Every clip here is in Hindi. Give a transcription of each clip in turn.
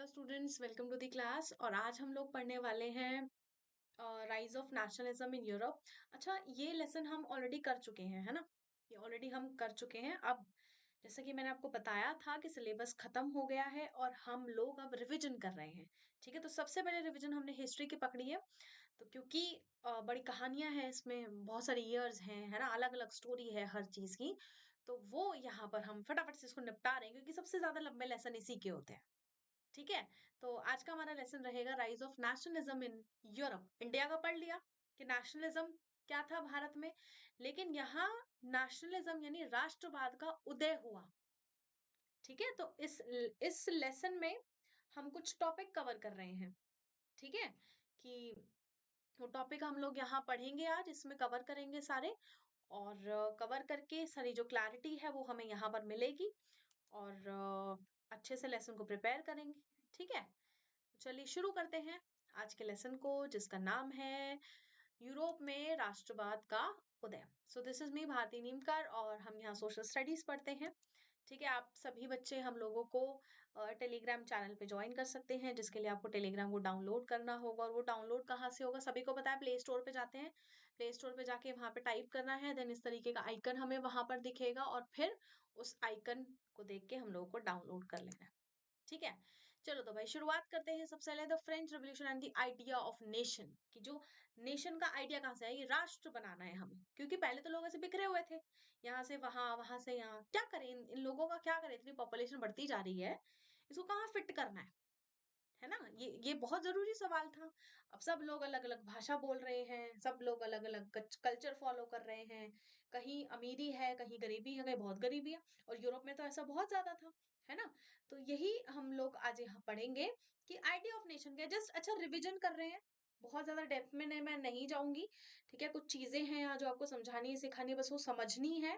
Hello students, welcome to the class. और आज हम लोग पढ़ने वाले हैं rise of nationalism in Europe. अच्छा, ये लेसन हम ऑलरेडी कर चुके हैं, है ना। ये ऑलरेडी हम कर चुके हैं। अब जैसे कि मैंने आपको बताया था कि सिलेबस खत्म हो गया है और हम लोग अब रिवीजन कर रहे हैं। ठीक है, तो सबसे पहले रिवीजन हमने हिस्ट्री की पकड़ी है। तो क्योंकि बड़ी कहानियां हैं इसमें, बहुत सारे ईयर्स हैं, है ना, अलग अलग स्टोरी है हर चीज की। तो वो यहाँ पर हम फटाफट से इसको निपटा रहे हैं क्योंकि सबसे ज्यादा लंबे लेसन इसी के होते हैं। ठीक है। तो आज का हमारा लेसन रहेगा rise of nationalism in Europe. India का पढ़ लिया कि नेशनलिज्म क्या था भारत में, लेकिन यहाँ नेशनलिज्म यानी राष्ट्रवाद का उदय हुआ। ठीक है, तो इस लेसन में हम कुछ टॉपिक कवर कर रहे हैं। ठीक है, कि वो टॉपिक हम लोग यहाँ पढ़ेंगे, आज इसमें कवर करेंगे सारे। और कवर करके सारी जो क्लैरिटी है वो हमें यहाँ पर मिलेगी। और अच्छे से लेसन को प्रिपेयर करेंगे। ठीक है, चलिए शुरू करते हैं आज के लेसन को, जिसका नाम है यूरोप में राष्ट्रवाद का उदय। So this is me Bharati Neemkar और हम यहाँ सोशल स्टडीज पढ़ते हैं। ठीक है, आप सभी बच्चे हम लोगों को टेलीग्राम चैनल पे ज्वाइन कर सकते हैं, जिसके लिए आपको टेलीग्राम को डाउनलोड करना होगा। और वो डाउनलोड कहाँ से होगा, सभी को पता है, प्ले स्टोर पे जाते हैं। प्ले स्टोर पे जाके वहां पे टाइप करना है, देन इस तरीके का आइकन हमें वहां पर दिखेगा और फिर उस आइकन को देख के हम लोगों को डाउनलोड कर लेना है। ठीक है, चलो तो भाई शुरुआत करते हैं। सबसे पहले the French revolution and the idea of nation, कि जो नेशन का आइडिया कहाँ से है, ये राष्ट्र बनाना है हमें। क्योंकि पहले तो लोग ऐसे बिखरे हुए थे, यहाँ से वहां, वहां से यहाँ। क्या करें, इन लोगों का क्या करें, इतनी पॉपुलेशन बढ़ती जा रही है, इसको कहाँ फिट करना है ना। ये बहुत जरूरी सवाल था। अब सब लोग अलग अलग भाषा बोल रहे हैं, सब लोग अलग अलग कल्चर फॉलो कर रहे हैं। कहीं अमीरी है, कहीं गरीबी है, कहीं बहुत गरीबी है। और यूरोप में तो ऐसा बहुत ज्यादा था, है ना। तो यही हम लोग आज यहाँ पढ़ेंगे कि आइडिया ऑफ नेशन क्या। जस्ट अच्छा रिवीजन कर रहे हैं, बहुत ज्यादा डेप्थ में नहीं, मैं नहीं जाऊंगी। ठीक है, कुछ चीजें हैं यहाँ जो आपको समझानी है, सिखानी है, बस वो समझनी है।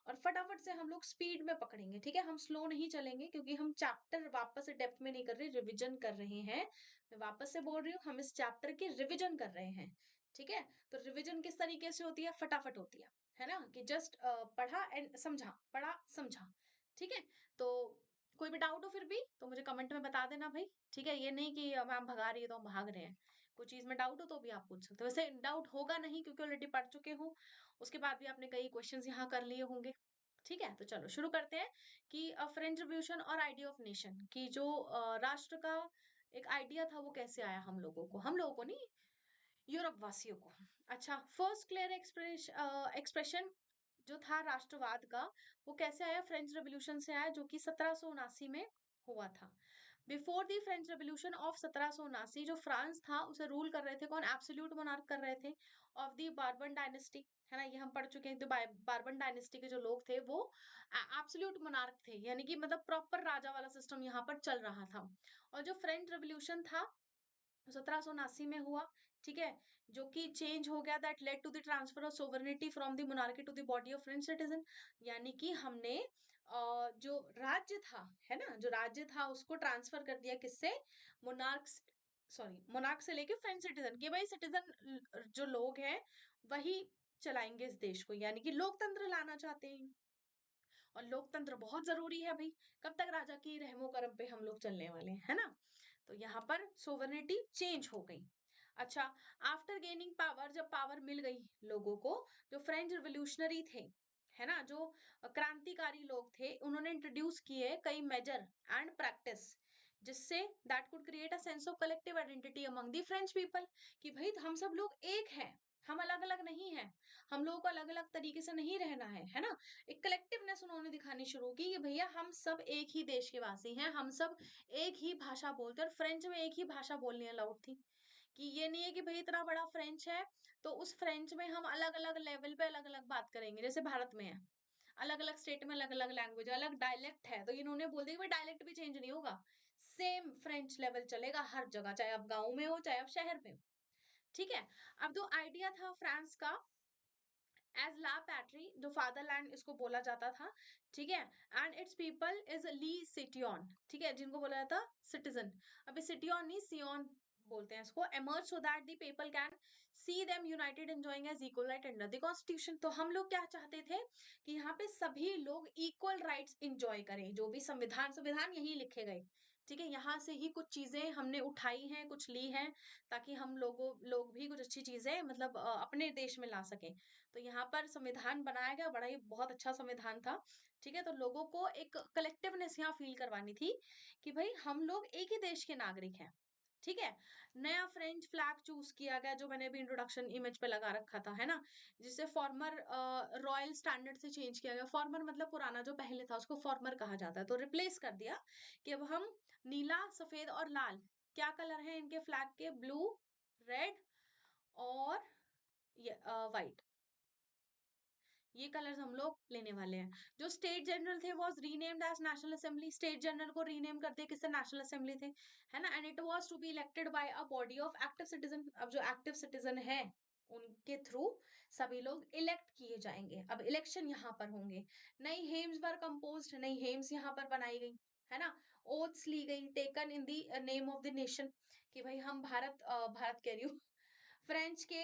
और फटाफट से हम लोग स्पीड में पकड़ेंगे। ठीक है, हम स्लो नहीं चलेंगे क्योंकि हम चैप्टर वापस से डेप्थ में नहीं कर रहे, रिविजन कर रहे हैं। मैं वापस से बोल रही हूँ, हम इस चैप्टर की रिविजन कर रहे हैं। ठीक है, तो रिविजन किस तरीके से होती है, फटाफट होती है ना, कि जस्ट पढ़ा एंड समझा, पढ़ा समझा। ठीक है, तो कोई भी डाउट हो फिर भी तो मुझे कमेंट में बता देना भाई। ठीक है, ये नहीं कि मैम भगा रही है तो हम भाग रहे हैं। कोई चीज में डाउट हो तो भी आप पूछ सकते हो। वैसे डाउट होगा नहीं क्योंकि ऑलरेडी पढ़ चुके हूँ। उसके बाद भी आपने कई क्वेश्चंस यहाँ कर लिए होंगे। ठीक है, तो चलो शुरू करते हैं कि फ्रेंच रिवॉल्यूशन और आइडिया ऑफ नेशन की जो राष्ट्र का एक आइडिया था वो कैसे आया हम लोगों को नहीं, यूरोप वासियों को। अच्छा, फर्स्ट क्लियर एक्सप्रेशन जो था राष्ट्रवाद का, वो कैसे आया, फ्रेंच रेवोल्यूशन से आया, जो कि 1779 में हुआ था। Before the French revolution of 1779, जो फ्रांस था उसे रूल कर रहे थे कौन, एब्सोल्यूट मोनार्क कर रहे थे ऑफ दी बार्बन डायनेस्टी, है ना। ये हम पढ़ चुके हैं। तो बार्बन डायनेस्टी के जो लोग थे वो एब्सोल्यूट मोनार्क थे, यानी कि मतलब प्रॉपर राजा वाला सिस्टम यहाँ पर चल रहा था। और जो फ्रेंच रेवोल्यूशन था 1779 में हुआ। ठीक है, जो कि चेंज हो गया, that led to the transfer of sovereignty from the monarchy to the body of French citizen. यानी कि हमने जो राज्य था, है ना, जो राज्य था उसको ट्रांसफर कर दिया किससे, मोनार्क, सॉरी मोनार्क से लेके फ्रेंच सिटीजन के। भाई सिटीजन जो लोग हैं वही चलाएंगे इस देश को, यानी कि लोकतंत्र लाना चाहते हैं। और लोकतंत्र बहुत जरूरी है भाई, कब तक राजा की रहमो करम पे हम लोग चलने वाले हैं, है ना। तो यहाँ पर सोवरेनिटी चेंज हो गई। अच्छा, आफ्टर गेनिंग पावर, जब पावर मिल गई लोगों को, जो फ्रेंच रिवोल्यूशनरी थे, है ना, जो क्रांतिकारी लोग थे, उन्होंने इंट्रोड्यूस किए कई मेजर एंड प्रैक्टिस, जिससे that could create a sense of collective identity among the French people, कि भाई हम सब लोग एक हैं, हम अलग अलग नहीं हैं, हम लोगों को अलग अलग तरीके से नहीं रहना है ना। एक कलेक्टिवनेस उन्होंने दिखानी शुरू की कि भैया हम सब एक ही देश के वासी हैं, हम सब एक ही भाषा बोलते हैं। और फ्रेंच में एक ही भाषा बोलनी अलाउड थी, कि ये नहीं है कि भाई इतना बड़ा फ्रेंच है तो उस फ्रेंच में हम अलग अलग लेवल पे अलग अलग बात करेंगे। जैसे भारत में है, अलग अलग स्टेट में अलग अलग लैंग्वेज, अलग डायलेक्ट है, तो इन्होंने बोल दिया कि भाई डायलेक्ट भी चेंज नहीं होगा, सेम फ्रेंच लेवल चलेगा हर जगह, चाहे आप गाँव में हो चाहे आप शहर में हो। ठीक है, अब जो आइडिया था फ्रांस का, एज ला पैट्री, जो फादरलैंड इसको बोला जाता था। ठीक है, एंड इट्स पीपल इज ली सिटियन, ठीक है, जिनको बोला जाता सिटीजन। अभी सिटियन नहीं, सियोन बोलते हैं इसको। Emerge so that the people can see them united enjoying as equal right under the constitution. तो हम लोग क्या चाहते थे कि यहाँ पे सभी लोग इक्वल राइट्स इंजॉय करें, जो भी संविधान, संविधान यही लिखे गए, ठीक है, यहाँ से ही कुछ चीजें हमने उठाई हैं, कुछ ली हैं, ताकि हम लोग भी कुछ अच्छी चीजें मतलब अपने देश में ला सकें। तो यहाँ पर संविधान बनाया गया, बड़ा ही बहुत अच्छा संविधान था। ठीक है, तो लोगों को एक कलेक्टिवनेस यहाँ फील करवानी थी कि भाई हम लोग एक ही देश के नागरिक हैं। ठीक है, नया फ्रेंच फ्लैग चूज किया गया, जो मैंने अभी इंट्रोडक्शन इमेज पे लगा रखा था, है ना, जिसे फॉर्मर रॉयल स्टैंडर्ड से चेंज किया गया। फॉर्मर मतलब पुराना जो पहले था उसको फॉर्मर कहा जाता है, तो रिप्लेस कर दिया कि अब हम नीला, सफेद और लाल, क्या कलर है इनके फ्लैग के, ब्लू, रेड और व्हाइट, ये कलर्स हम लोग लेने वाले हैं। जो स्टेट जनरल थे was renamed as national assembly, state general को रीनेम कर दिया, किससे, नेशनल असेंबली थे, है ना, and it was to be elected by a body of active citizen. अब जो एक्टिव सिटीजन है उनके थ्रू सभी लोग इलेक्ट किए जाएंगे। अब इलेक्शन यहाँ पर होंगे। नई हेम्स वर कंपोज्ड, नई हेम्स यहाँ पर बनाई गई, है ना, ओथ्स ली गई, taken in the name of the nation, कि भाई हम भारत कह रही हूँ, फ्रेंच के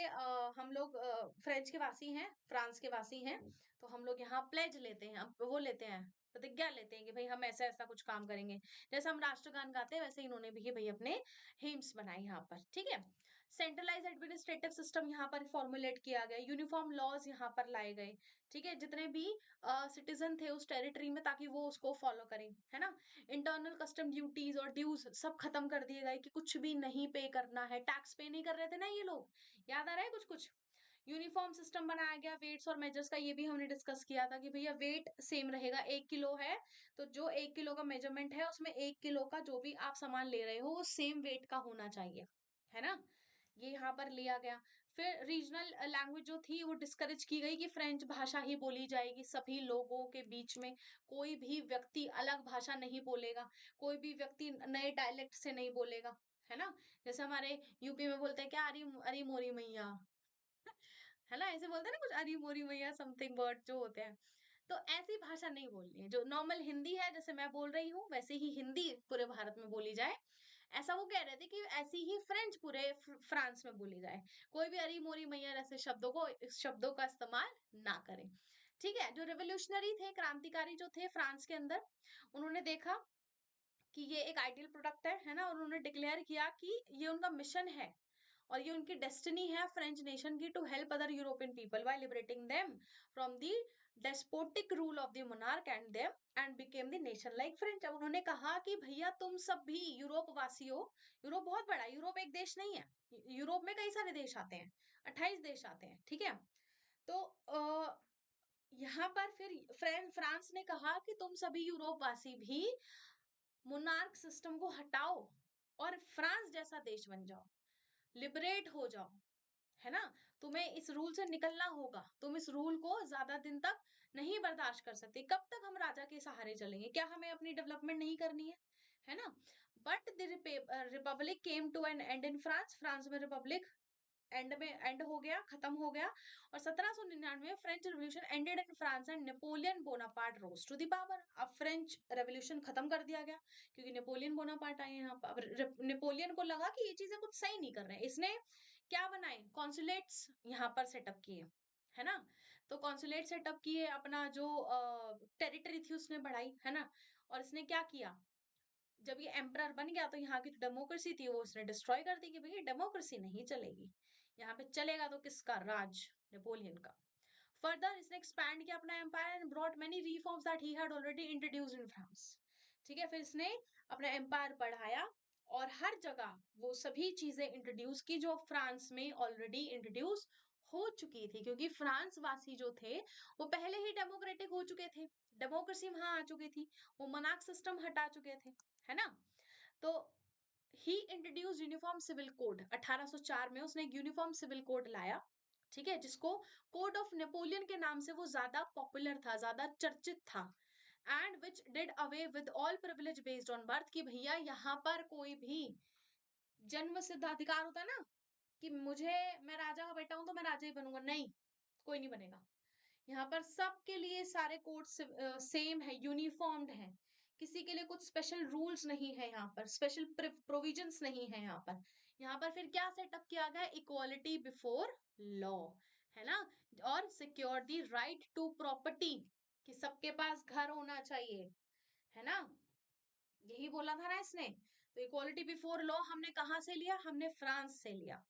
हम लोग फ्रेंच के वासी हैं, फ्रांस के वासी हैं, तो हम लोग यहाँ प्लेज लेते हैं, अब वो लेते हैं, प्रतिज्ञा लेते हैं कि भाई हम ऐसा ऐसा कुछ काम करेंगे। जैसे हम राष्ट्रगान गाते हैं वैसे इन्होंने भी भाई अपने हेम्स बनाए यहाँ पर। ठीक है, सेंट्रलाइज एडमिनिस्ट्रेटिव सिस्टम यहाँ पर फॉर्मुलेट किया गया, यूनिफॉर्म लॉज यहाँ पर लाए गए। ठीक है, जितने भी सिटीजन थे उस टेरिटरी में, ताकि वो उसको फॉलो करें, है ना। इंटरनल कस्टम ड्यूटीज और ड्यूज सब खत्म कर दिए गए, कि कुछ भी नहीं पे करना है, टैक्स पे नहीं कर रहे थे ना ये लोग, याद आ रहा है कुछ कुछ। यूनिफॉर्म सिस्टम बनाया गया, वेट्स और मेजर्स का ये भी हमने डिस्कस किया था कि भैया वेट सेम रहेगा, 1 किलो है तो जो 1 किलो का मेजरमेंट है उसमें 1 किलो का जो भी आप सामान ले रहे हो वो सेम वेट का होना चाहिए, है ना, ये यहाँ पर लिया गया। फिर रीजनल लैंग्वेज जो थी वो डिस्करेज की गई, कि फ्रेंच भाषा ही बोली जाएगी सभी लोगों के बीच में, कोई भी व्यक्ति अलग भाषा नहीं बोलेगा, कोई भी व्यक्ति नए डायलेक्ट से नहीं बोलेगा, है ना। जैसे हमारे यूपी में बोलते हैं क्या, अरे अरे मोरी मैया, है ना, ऐसे बोलते हैं ना कुछ, अरी मोरी मैया समथिंग वर्ड जो होते हैं। तो ऐसी भाषा नहीं बोलनी है, जो नॉर्मल हिंदी है जैसे मैं बोल रही हूँ वैसे ही हिंदी पूरे भारत में बोली जाए। ऐसा वो कह रहे थे कि ऐसी ही फ्रेंच पूरे फ्रांस में बोली जाए, कोई भी अरी मोरी मैया ऐसे शब्दों का इस्तेमाल ना करें। ठीक है, जो रेवोल्यूशनरी थे, क्रांतिकारी जो थे फ्रांस के अंदर, उन्होंने देखा कि ये एक आइडियल प्रोडक्ट है ना, और उन्होंने डिक्लेयर किया कि ये उनका मिशन है और ये उनकी डेस्टिनी है फ्रेंच नेशन की, to help other European people by liberating them from the despotic rule of the monarch and them and became the nation like French. अब उन्होंने कहा कि भैया तुम सब भी यूरोप वासियों, यूरोप बहुत बड़ा, यूरोप एक देश नहीं है, यूरोप में कई सारे देश आते हैं, 28 देश आते हैं। ठीक है, तो यहाँ पर फिर फ्रांस ने कहा कि तुम सभी यूरोप वासी भी मोनार्क सिस्टम को हटाओ और फ्रांस जैसा देश बन जाओ, लिबरेट हो जाओ, है ना। तुम्हें इस रूल से निकलना होगा, तुम इस रूल को ज्यादा दिन तक नहीं बर्दाश्त कर सकते। कब तक हम राजा के सहारे चलेंगे, क्या हमें अपनी डेवलपमेंट नहीं करनी है ना। But the republic came to an end in France, France में रिपब्लिक एंड हो गया, खत्म हो गया। और 1799 French revolution ended in France and Napoleon Bonaparte rose to the power. अब फ्रेंच रेवोल्यूशन खत्म कर दिया गया क्योंकि नेपोलियन बोनापार्ट आए यहाँ पर। अब नेपोलियन को लगा कि ये चीजें कुछ सही नहीं कर रहे हैं, इसने क्या बनाए, कॉन्सुलेट्स यहाँ पर सेटअप किए, है ना। तो कॉन्सुलेट सेटअप किए, अपना जो टेरिटरी थी उसने बढ़ाई, है ना। और इसने क्या किया, जब ये एम्परर बन गया तो यहाँ की जो डेमोक्रेसी थी वो उसने डिस्ट्रॉय कर दी, कि भैया डेमोक्रेसी नहीं चलेगी, यहाँ पे चलेगा तो किसका राज, नेपोलियन का। फर्दर इसने एक्सपैंड किया अपना empire and brought many reforms that he had already introduced in France. ठीक है, फिर इसने अपना एम्पायर बढ़ाया और हर जगह वो सभी चीजें इंट्रोड्यूस की जो फ्रांस में ऑलरेडी इंट्रोड्यूस हो चुकी थी, क्योंकि फ्रांस वासी जो थे वो पहले ही डेमोक्रेटिक हो चुके थे, डेमोक्रेसी वहां आ चुकी थी, वो मोनार्क सिस्टम हटा चुके थे, है ना। तो ही इंट्रोड्यूस यूनिफॉर्म सिविल कोड, 1804 में उसने एक यूनिफॉर्म सिविल कोड लाया। ठीक है, जिसको कोड ऑफ नेपोलियन के नाम से वो ज्यादा पॉपुलर था, ज्यादा चर्चित था। And which did away with all privilege based on birth, कि भैया यहाँ पर कोई भी जन्म सिद्ध अधिकार होता है ना, कि मुझे, मैं राजा का बेटा हूं तो मैं राजा ही बनूंगा, नहीं, कोई नहीं बनेगा। यहाँ पर सबके लिए सारे कोड सेम है, यूनिफॉर्म्ड है, किसी के लिए कुछ स्पेशल रूल्स नहीं है, यहाँ पर स्पेशल प्रोविजंस नहीं है यहाँ पर। यहाँ पर फिर क्या सेटअप किया गया, इक्वालिटी बिफोर लॉ, है ना, और secure the right to property, कि सबके पास घर होना चाहिए, है ना। यही बोला था ना इसने। तो इक्वालिटी बिफोर लॉ हमने कहाँ से लिया? हमने फ्रांस से लिया।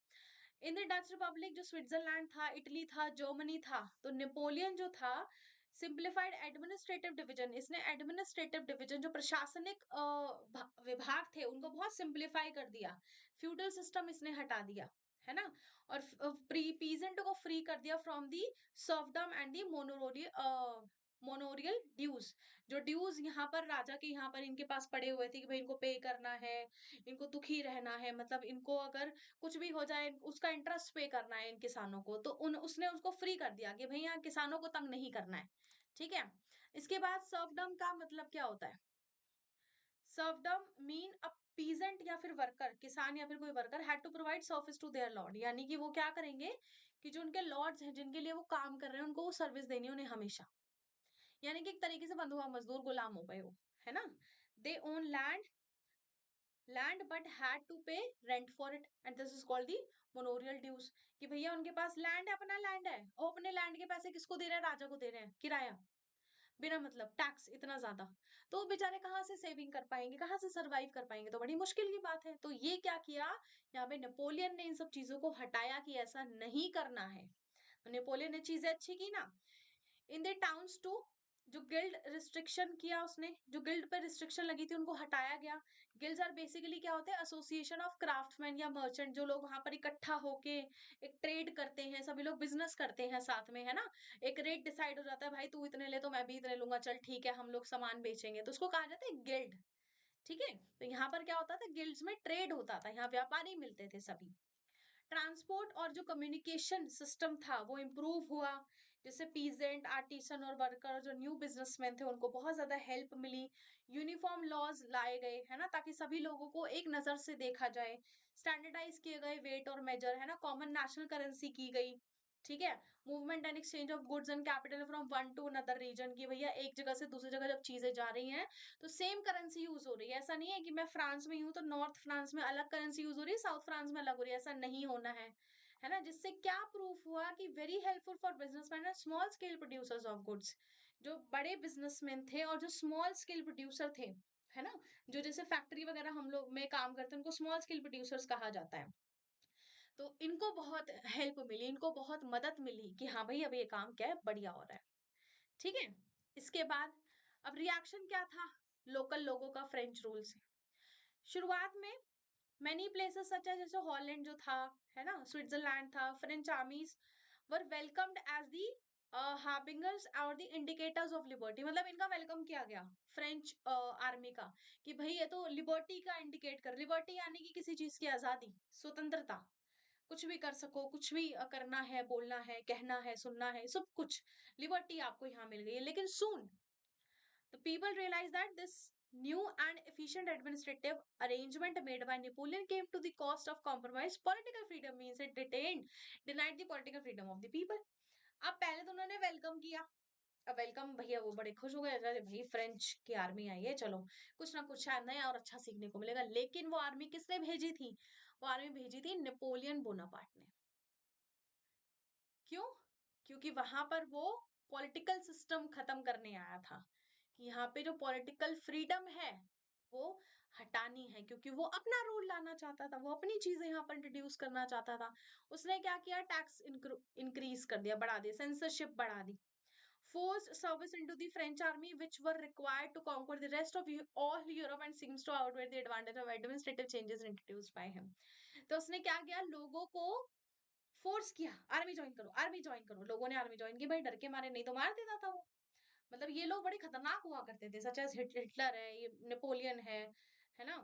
इन द डच रिपब्लिक जो स्विट्जरलैंड था, इटली था, जर्मनी था, तो नेपोलियन जो था सिंप्लीफाइड एडमिनिस्ट्रेटिव डिवीजन, इसने एडमिनिस्ट्रेटिव डिवीजन जो प्रशासनिक विभाग थे उनको बहुत सिंप्लीफाई कर दिया। फ्यूडल सिस्टम इसने हटा दिया, है ना। और पीजेंट को फ्री कर दिया from the serfdom and the manorial dues. जो ड्यूज यहाँ पर राजा के यहाँ पर इनके पास पड़े हुए थे कि भाई इनको पे करना है, इनको दुखी रहना है, मतलब इनको अगर कुछ भी हो जाए उसका इंटरेस्ट पे करना है इन किसानों को, तो उसने उसको फ्री कर दिया कि भाई यहाँ किसानों को तंग नहीं करना है। ठीक है। इसके बाद सर्वडम का मतलब क्या होता है? सर्वडम मीन अ पीजेंट या फिर वर्कर, किसान या फिर कोई worker had to provide service to their lord, यानी कि वो क्या करेंगे कि जो उनके लॉर्ड्स हैं जिनके लिए वो काम कर रहे हैं उनको वो सर्विस देनी है उन्हें हमेशा। यानी कि एक तरीके से बंधुआ मजदूर गुलाम हो गए हो, है ना। They own land but had to pay rent for it and this is called the manorial dues. कि भैया उनके पास लैंड है, अपना लैंड है, और अपने लैंड के पैसे किसको दे रहे हैं? राजा को दे रहे हैं, किराया, बिना मतलब टैक्स इतना ज्यादा। तो बेचारे कहाँ से सेविंग कर पाएंगे, कहाँ से सरवाइव कर पाएंगे? तो बड़ी मुश्किल की बात है। तो ये क्या किया यहाँ पे नेपोलियन ने, इन सब चीजों को हटाया कि ऐसा नहीं करना है। तो नेपोलियन ने चीजें अच्छी की ना। इन द टाउन्स टू, जो गिल्ड रिस्ट्रिक्शन किया उसने, जो गिल्ड पर रिस्ट्रिक्शन लगी थी उनको हटाया गया। गिल्ड्स आर बेसिकली क्या होते हैं? एसोसिएशन ऑफ क्राफ्ट्समैन या मर्चेंट, जो लोग वहां पर इकट्ठा होके एक ट्रेड करते हैं, सभी लोग बिजनेस करते हैं साथ में, है ना। एक रेट डिसाइड हो जाता है, भाई तू इतने ले तो मैं भी इतने लूंगा, चल ठीक है हम लोग सामान बेचेंगे, तो उसको कहा जाता है गिल्ड। ठीक है। तो यहाँ पर क्या होता था? गिल्ड्स में ट्रेड होता था, यहाँ व्यापारी मिलते थे सभी। ट्रांसपोर्ट और जो कम्युनिकेशन सिस्टम था वो इम्प्रूव हुआ, जैसे पीजेंट, आर्टिसन और वर्कर, जो न्यू बिजनेसमैन थे उनको बहुत ज्यादा हेल्प मिली। यूनिफॉर्म लॉज लाए गए, है ना, ताकि सभी लोगों को एक नजर से देखा जाए। स्टैंडर्डाइज किए गए वेट और मेजर, है ना, कॉमन नेशनल करेंसी की गई। ठीक है। Movement and exchange of goods and capital from one to another region, की भैया एक जगह से दूसरी जगह जब चीजें जा रही हैं तो सेम करेंसी यूज हो रही है। ऐसा नहीं है कि मैं फ्रांस में हूं तो नॉर्थ फ्रांस में अलग करेंसी यूज हो रही है, साउथ फ्रांस में अलग हो रही है, ऐसा नहीं होना है ना। जिससे क्या प्रूफ हुआ कि very helpful for businessman and small scale producers of goods. जो बड़े बिजनेसमैन थे और जो स्मॉल स्केल प्रोड्यूसर थे, है ना, जो जैसे फैक्ट्री वगैरह हम लोग में काम करते हैं उनको स्मॉल स्केल प्रोड्यूसर्स कहा जाता है। तो इनको बहुत हेल्प मिली, इनको बहुत मदद मिली कि हाँ भाई अब ये काम क्या है, बढ़िया हो रहा है। ठीक है। इसके बाद अब रिएक्शन क्या था लोकल लोगों का फ्रेंच रूल से? शुरुआत में मेनी प्लेसेस सच है, जैसे हॉलैंड जो था, है ना, स्विट्जरलैंड था, French armies were welcomed as the harbingers और द इंडिकेटर्स ऑफ लिबर्टी, मतलब इनका वेलकम किया गया फ्रेंच आर्मी का कि भाई ये तो लिबर्टी का इंडिकेट कर, लिबर्टी यानी कि किसी चीज की आजादी, स्वतंत्रता, कुछ भी कर सको, कुछ भी करना है, बोलना है, कहना है, सुनना है, सब कुछ लिबर्टी आपको यहाँ मिल गई है। लेकिन सून the people realized that this new and efficient administrative arrangement made by Napoleon came to the cost of compromise. Political freedom means it denied the political freedom of the people. अब पहले तो उन्होंने वेलकम किया। अब वेलकम भैया वो बड़े खुश हो गए, अरे भाई फ्रेंच की आर्मी आई है, चलो कुछ ना कुछ शायद नया और अच्छा सीखने को मिलेगा। लेकिन वो आर्मी किसने भेजी थी? वो आर्मी भेजी थी नेपोलियन बोनापार्ट ने। क्यों? क्योंकि वहां पर वो पॉलिटिकल सिस्टम खत्म करने आया था कि यहाँ पे जो पॉलिटिकल फ्रीडम है वो हटानी है, क्योंकि वो अपना रूल लाना चाहता था, वो अपनी चीजें यहाँ पर इंट्रोड्यूस करना चाहता था। उसने क्या किया? टैक्स इंक्रीज कर दिया, बढ़ा दिया, सेंसरशिप बढ़ा दी। Forced service into the French army, which were required to conquer the rest of all Europe and seems to outweigh the advantage of administrative changes introduced by him. तो उसने क्या किया? लोगों को फोर्स किया, आर्मी ज्वाइन करो, आर्मी ज्वाइन करो। लोगों ने आर्मी ज्वाइन की, भाई डर के मारे, नहीं तो मार देता था वो। मतलब ये लोग बड़े खतरनाक हुआ करते थे, सच एज हिटलर है, ये नेपोलियन है ना।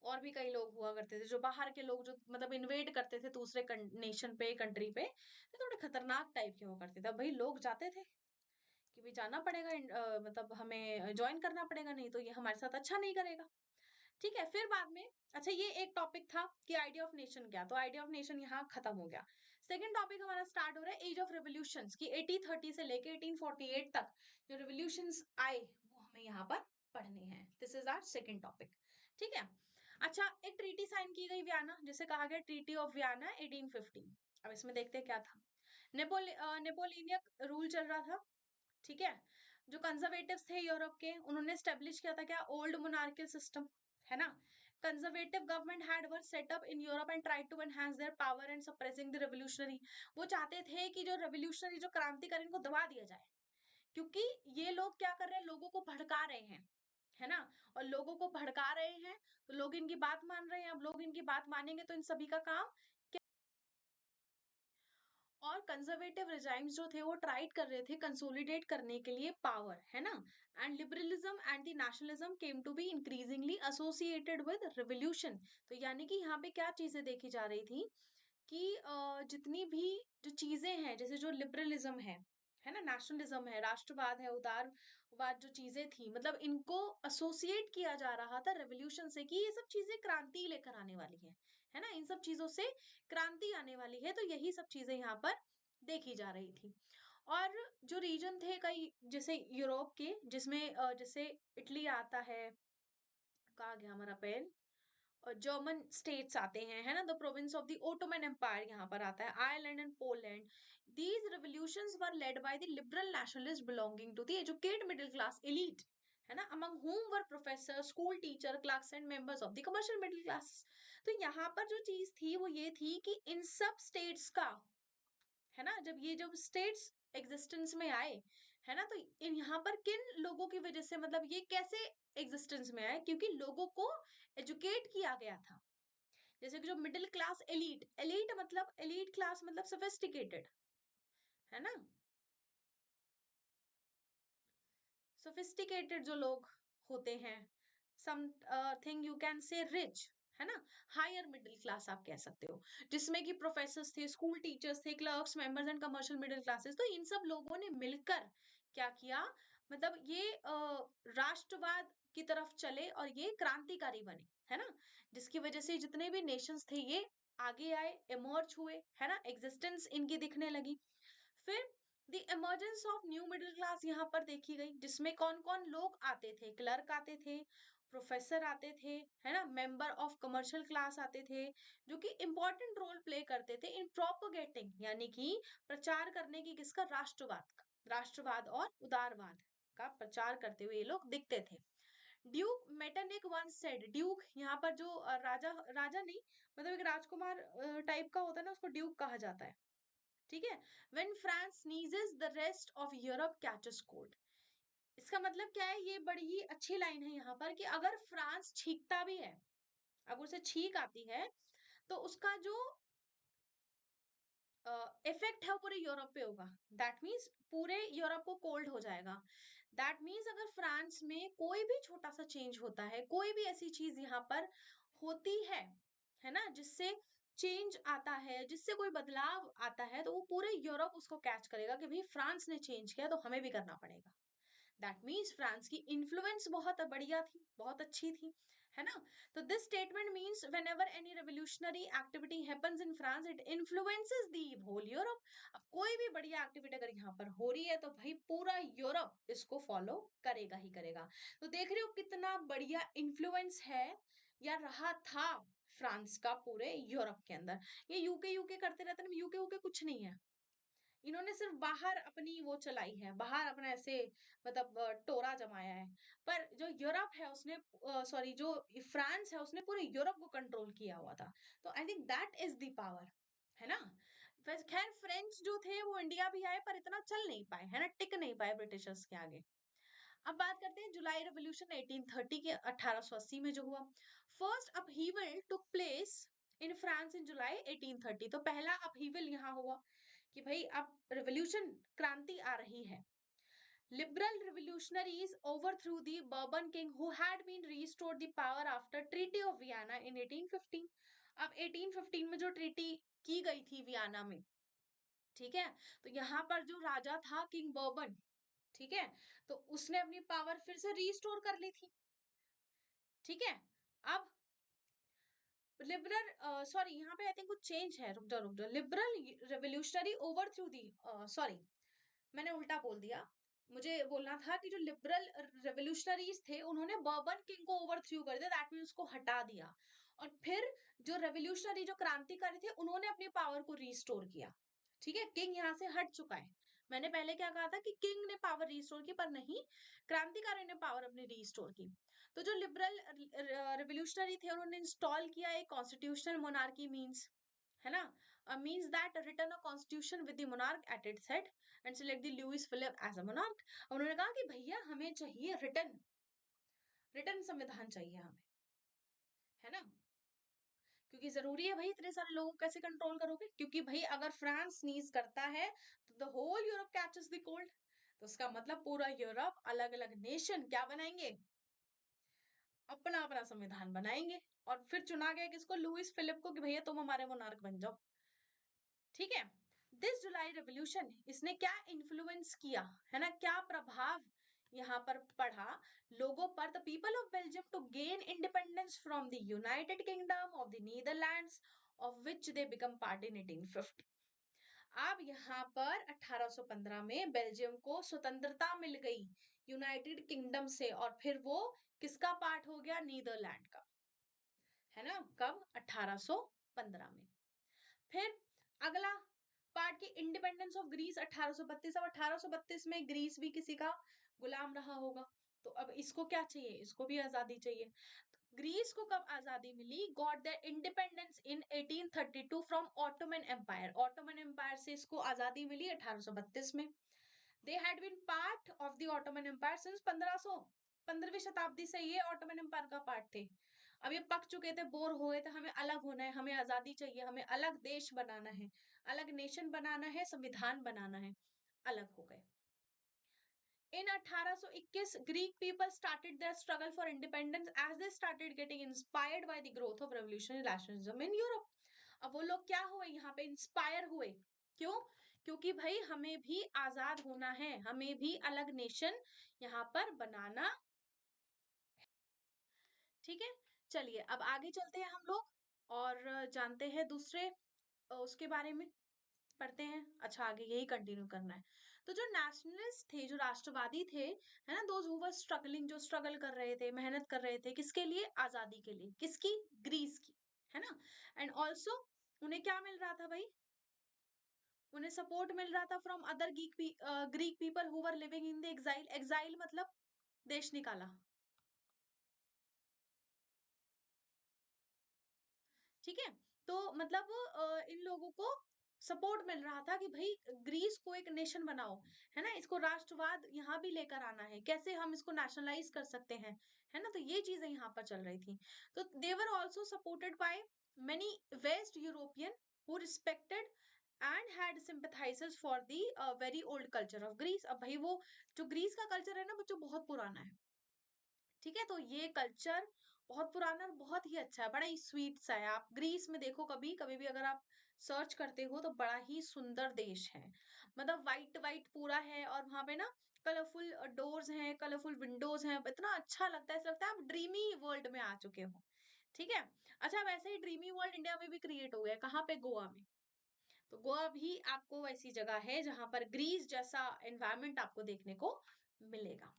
और भी कई लोग हुआ करते थे जो बाहर के लोग, जो मतलब इन्वेड करते थे दूसरे नेशन पे, कंट्री पे, तो थोड़े खतरनाक टाइप के हुआ करते थे। भाई लोग जाते थे कि भाई जाना पड़ेगा, मतलब हमें ज्वाइन करना पड़ेगा, नहीं तो ये हमारे साथ अच्छा नहीं करेगा। ठीक है। फिर बाद में, अच्छा ये एक टॉपिक था कि आइडिया ऑफ नेशन क्या, तो आइडिया ऑफ नेशन यहाँ खत्म हो गया। सेकंड टॉपिक हमारा स्टार्ट हो रहा है एज ऑफ रेवोल्यूशंस की, 1830 से लेके 1848 तक जो रेवोल्यूशंस आए वो हमें यहाँ पर पढ़ने हैं। This is our second topic. ठीक है। अच्छा, एक ट्रीटी साइन की गई वियना, जिसे कहा गया ट्रीटी ऑफ वियना 1850। अब इसमें देखते हैं क्या था। नेपोलियनियक रूल चल रहा था। ठीक है। जो कंजर्वेटिव्स थे यूरोप के, उन्होंने स्टेब्लिश किया था क्या, ओल्ड मोनार्कियल सिस्टम, है ना। Conservative government had were set up in Europe and tried to enhance their power and suppressing the revolutionary. वो चाहते थे कि जो रेवोल्यूशनरी, जो क्रांतिकारी, इनको दबा दिया जाए, क्योंकि ये लोग क्या कर रहे हैं, लोगों को भड़का रहे हैं, है ना। और लोगों को भड़का रहे हैं तो लोग इनकी बात मान रहे हैं। अब लोग इनकी बात मानेंगे तो इन सभी का काम। और कंजर्वेटिव रिजाइम्स जो थे वो ट्राइड कर रहे थे कंसोलिडेट करने के लिए पावर, है ना। And liberalism and the nationalism came to be increasingly associated with revolution. तो यानी कि यहाँ पे क्या चीजें देखी जा रही थी कि जितनी भी जो चीजें हैं, जैसे जो लिबरलिज्म है ना, नेशनलिज्म है, राष्ट्रवाद है, उदारवाद, जो चीजें थी, मतलब इनको एसोसिएट किया जा रहा था रेवोल्यूशन से, कि ये सब चीजें क्रांति लेकर आने वाली है ना, इन सब चीजों से क्रांति आने वाली है। तो यही सब चीजें यहाँ पर देखी जा रही थी। और जो रीजन थे कई, जैसे यूरोप के, जिसमें जैसे इटली आता है, कहा गया हमारा पेन, और जर्मन स्टेट्स आते हैं, है ना, the province of the Ottoman Empire यहाँ पर आता है, Ireland and Poland. These revolutions were led by the liberal nationalist belonging to the educated middle class elite, है ना, among whom were professor, school teacher, clerks and members of the commercial middle class. तो यहाँ पर जो चीज थी वो ये थी कि इन सब स्टेट्स का, है ना, जब ये जब स्टेट्स एग्जिस्टेंस में आए, है ना, तो इन यहाँ पर किन लोगों की वजह से, मतलब ये कैसे एग्जिस्टेंस में आए, क्योंकि लोगों को एजुकेट किया गया था। जैसे कि जो मिडिल क्लास एलीट, एलीट मतलब एलीट क्लास मतलब सोफिस्टिकेटेड, है ना, सोफिस्टिकेटेड जो लोग होते हैं, something you can say rich, है ना, हायर मिडिल क्लास आप कह सकते हो, जिसमें कि प्रोफेसर्स थे, स्कूल टीचर्स थे, clerks, members and commercial middle classes. तो इन सब लोगों ने मिलकर क्या किया, मतलब ये राष्ट्रवाद की तरफ चले और ये क्रांतिकारी बने, है ना, जिसकी वजह से जितने भी नेशंस थे ये आगे आए, इमर्ज हुए, है ना, एग्जिस्टेंस इनकी दिखने लगी। फिर the emergence of new middle class यहाँ पर देखी गई, जिसमें कौन कौन लोग आते थे, क्लर्क आते थे, प्रोफेसर आते थे, है ना, मेंबर ऑफ कमर्शियल क्लास आते थे, जो कि इंपॉर्टेंट रोल प्ले करते थे इन प्रोपोगेटिंग, यानी कि प्रचार करने की, किसका, राष्ट्रवाद का, राष्ट्रवाद और उदारवाद का प्रचार करते हुए ये लोग दिखते थे। Duke Metternich once said, Duke यहाँ पर जो राजा, राजा नहीं, मतलब एक राजकुमार टाइप का होता है ना, उसको ड्यूक कहा जाता है, ठीक है। When France sneezes the rest of Europe catches cold। इसका मतलब क्या है, ये बड़ी ही अच्छी लाइन है यहाँ पर, कि अगर फ्रांस छींकता भी है, अगर उसे छींक आती है, तो उसका जो इफेक्ट है वो पूरे यूरोप पे होगा। दैट मीन्स पूरे यूरोप को कोल्ड हो जाएगा। दैट मीन्स अगर फ्रांस में कोई भी छोटा सा चेंज होता है, कोई भी ऐसी चीज यहाँ पर होती है ना, जिससे चेंज आता है, जिससे कोई बदलाव आता है, तो वो पूरे यूरोप उसको कैच करेगा कि भाई फ्रांस ने चेंज किया तो हमें भी करना पड़ेगा। दैट मीन्स फ्रांस की इन्फ्लुएंस बहुत बढ़िया थी, बहुत अच्छी थी, है ना। तो this statement means whenever any revolutionary activity happens in France it influences the whole Europe. अब कोई भी बढ़िया एक्टिविटी अगर यहाँ पर हो रही है तो भाई पूरा यूरोप इसको फॉलो करेगा ही करेगा। तो देख रहे हो कितना बढ़िया इन्फ्लुएंस है या रहा था फ्रांस का पूरे यूरोप के अंदर। ये यूके यूके करते रहते हैं, यूके यूके कुछ नहीं है, इन्होंने सिर्फ बाहर अपनी वो चलाई है, बाहर अपना ऐसे मतलब टोरा जमाया है। पर जो यूरोप है उसने, सॉरी, जो फ्रांस है उसने पूरे यूरोप को कंट्रोल किया हुआ था। तो I think that is the power, है ना। खैर फ्रेंच जो थे वो इंडिया भी आए पर इतना चल नहीं पाए, है ना, टिक नहीं पाए ब्रिटिशर्स के आगे। अब बात करते हैं जुलाई रेवोल्यूशन 1830 के, 1880 में जो हुआ। First upheaval took place in France in July 1830। तो पहला अपहीवल यहाँ हुआ कि भाई अब रेवोल्यूशन, क्रांति आ रही है। Liberal revolutionaries overthrew the Bourbon king who had been restored the power after Treaty of Vienna in 1815। अब 1815 में जो ट्रीटी की गई थी वियना में, ठीक है, तो यहाँ पर जो राजा था किंग बर्बन, ठीक है, तो उसने अपनी पावर फिर से रीस्टोर कर ली थी, ठीक है। अब लिबरल, सॉरी यहाँ पे आई थिंक कुछ चेंज है, रुक जाओ, liberal revolutionary over through the, sorry मैंने उल्टा बोल दिया। मुझे बोलना था कि जो लिबरल रेवोल्यूशनरीज थे उन्होंने बर्बन किंग को ओवरथ्रू कर दिया, दैट मींस उसको हटा दिया। और फिर जो रेवोल्यूशनरी, जो क्रांतिकारी थे, उन्होंने अपनी पावर को रिस्टोर किया, ठीक है, किंग यहाँ से हट चुका है। मैंने पहले क्या कहा था कि किंग ने पावर रिस्टोर की, पर नहीं, क्रांतिकारी ने पावर अपनी रिस्टोर की। तो जो लिबरल रिवोल्यूशनरी थे उन्होंने इंस्टॉल किया एक कॉन्स्टिट्यूशनल मोनार्की मींस, है ना, means that return a constitution with the monarch at its head and select the Louis Philippe as a monarch. उन्होंने कहा कि भैया हमें चाहिए रिटर्न, रिटर्न संविधान चाहिए हमें, है ना, क्योंकि जरूरी है भाई, इतने सारे लोगों को कैसे कंट्रोल करोगे, क्योंकि भाई अगर फ्रांस स्नीज करता है तो the whole Europe catches the cold, तो उसका मतलब पूरा यूरोप, अलग अलग नेशन क्या बनाएंगे, अपना अपना संविधान बनाएंगे। और फिर चुना गया किसको, लुइस फिलिप को, कि भैया तुम हमारे मोनार्क बन जाओ। ठीक है, दिस जुलाई रेवोल्यूशन, इसने क्या इन्फ्लुएंस किया, है ना, क्या प्रभाव यहाँ पर पड़ा लोगों पर, the people of Belgium to gain independence from the United Kingdom of the Netherlands of which they become part in 1850। अब यहाँ पर 1815 में बेल्जियम को स्वतंत्रता मिल गई यूनाइटेड किंगडम से, और फिर वो किसका पार्ट हो गया, नीदरलैंड का, है ना, कब, 1815 में। फिर अगला पार्ट की इंडिपेंडेंस ऑफ ग्रीस 1832। अब 1832 में ग्रीस भी किसी का गुलाम रहा होगा, तो अब इसको क्या चाहिए, इसको भी आजादी चाहिए। ग्रीस को कब आजादी मिली, got the independence in 1832 from Ottoman Empire, Ottoman Empire से इसको आजादी मिली 1832 में। They had been part of the Ottoman Empire since 1500, 15वीं शताब्दी से ये ऑटोमन एम्पायर का पार्ट थे। अब ये पक चुके थे, बोर हो गए थे, हमें अलग होना है, हमें आजादी चाहिए, हमें अलग देश बनाना है, अलग नेशन बनाना है, संविधान बनाना है, अलग हो गए। In 1821, Greek people started their struggle for independence as they started getting inspired by the growth of revolutionary nationalism in Europe. अब वो लोग क्या हुए, यहाँ पे इंस्पायर हुए, क्यों, क्योंकि भाई हमें भी आजाद होना है, हमें भी अलग नेशन यहाँ पर बनाना। ठीक है, चलिए अब आगे चलते हैं हम लोग और जानते हैं दूसरे उसके बारे में, पढ़ते हैं। अच्छा, आगे यही कंटिन्यू करना है। तो जो नेशनलिस्ट थे, जो राष्ट्रवादी थे, है ना, दोज हु वर स्ट्रगलिंग, जो स्ट्रगल कर रहे थे, मेहनत कर रहे थे, किसके लिए, आजादी के लिए, किसकी, ग्रीस की, है ना। एंड ऑल्सो उन्हें क्या मिल रहा था भाई, उन्हें सपोर्ट मिल रहा था from other Greek people who were living in the exile, exile मतलब देश निकाला। ठीक है, तो मतलब इन लोगों को सपोर्ट मिल रहा था कि भाई ग्रीस को एक नेशन बनाओ, है ना, इसको राष्ट्रवाद यहाँ भी लेकर आना है, कैसे हम इसको नेशनलाइज कर सकते हैं, है ना, तो ये चीजें यहाँ पर चल रही थी। तो they were also supported by many West European who respected and had sympathises for the very old culture of Greece. अब भाई वो जो ग्रीस का कल्चर है ना बच्चों, बहुत पुराना है। ठीक है, तो ये कल्चर बहुत पुराना और बहुत ही अच्छा है, बड़ा ही स्वीट सा है। आप ग्रीस में देखो, कभी कभी भी अगर आप सर्च करते हो तो बड़ा ही सुंदर देश है, मतलब वाइट वाइट पूरा है, और वहां पे ना कलरफुल डोर्स हैं, कलरफुल विंडोज हैं, इतना अच्छा लगता है, ऐसा लगता है आप ड्रीमी वर्ल्ड में आ चुके हो। ठीक है, अच्छा, वैसे ही ड्रीमी वर्ल्ड इंडिया में भी क्रिएट हो गया, कहाँ पे, गोवा में। तो गोवा भी आपको ऐसी जगह है जहां पर ग्रीस जैसा एनवायरमेंट आपको देखने को मिलेगा।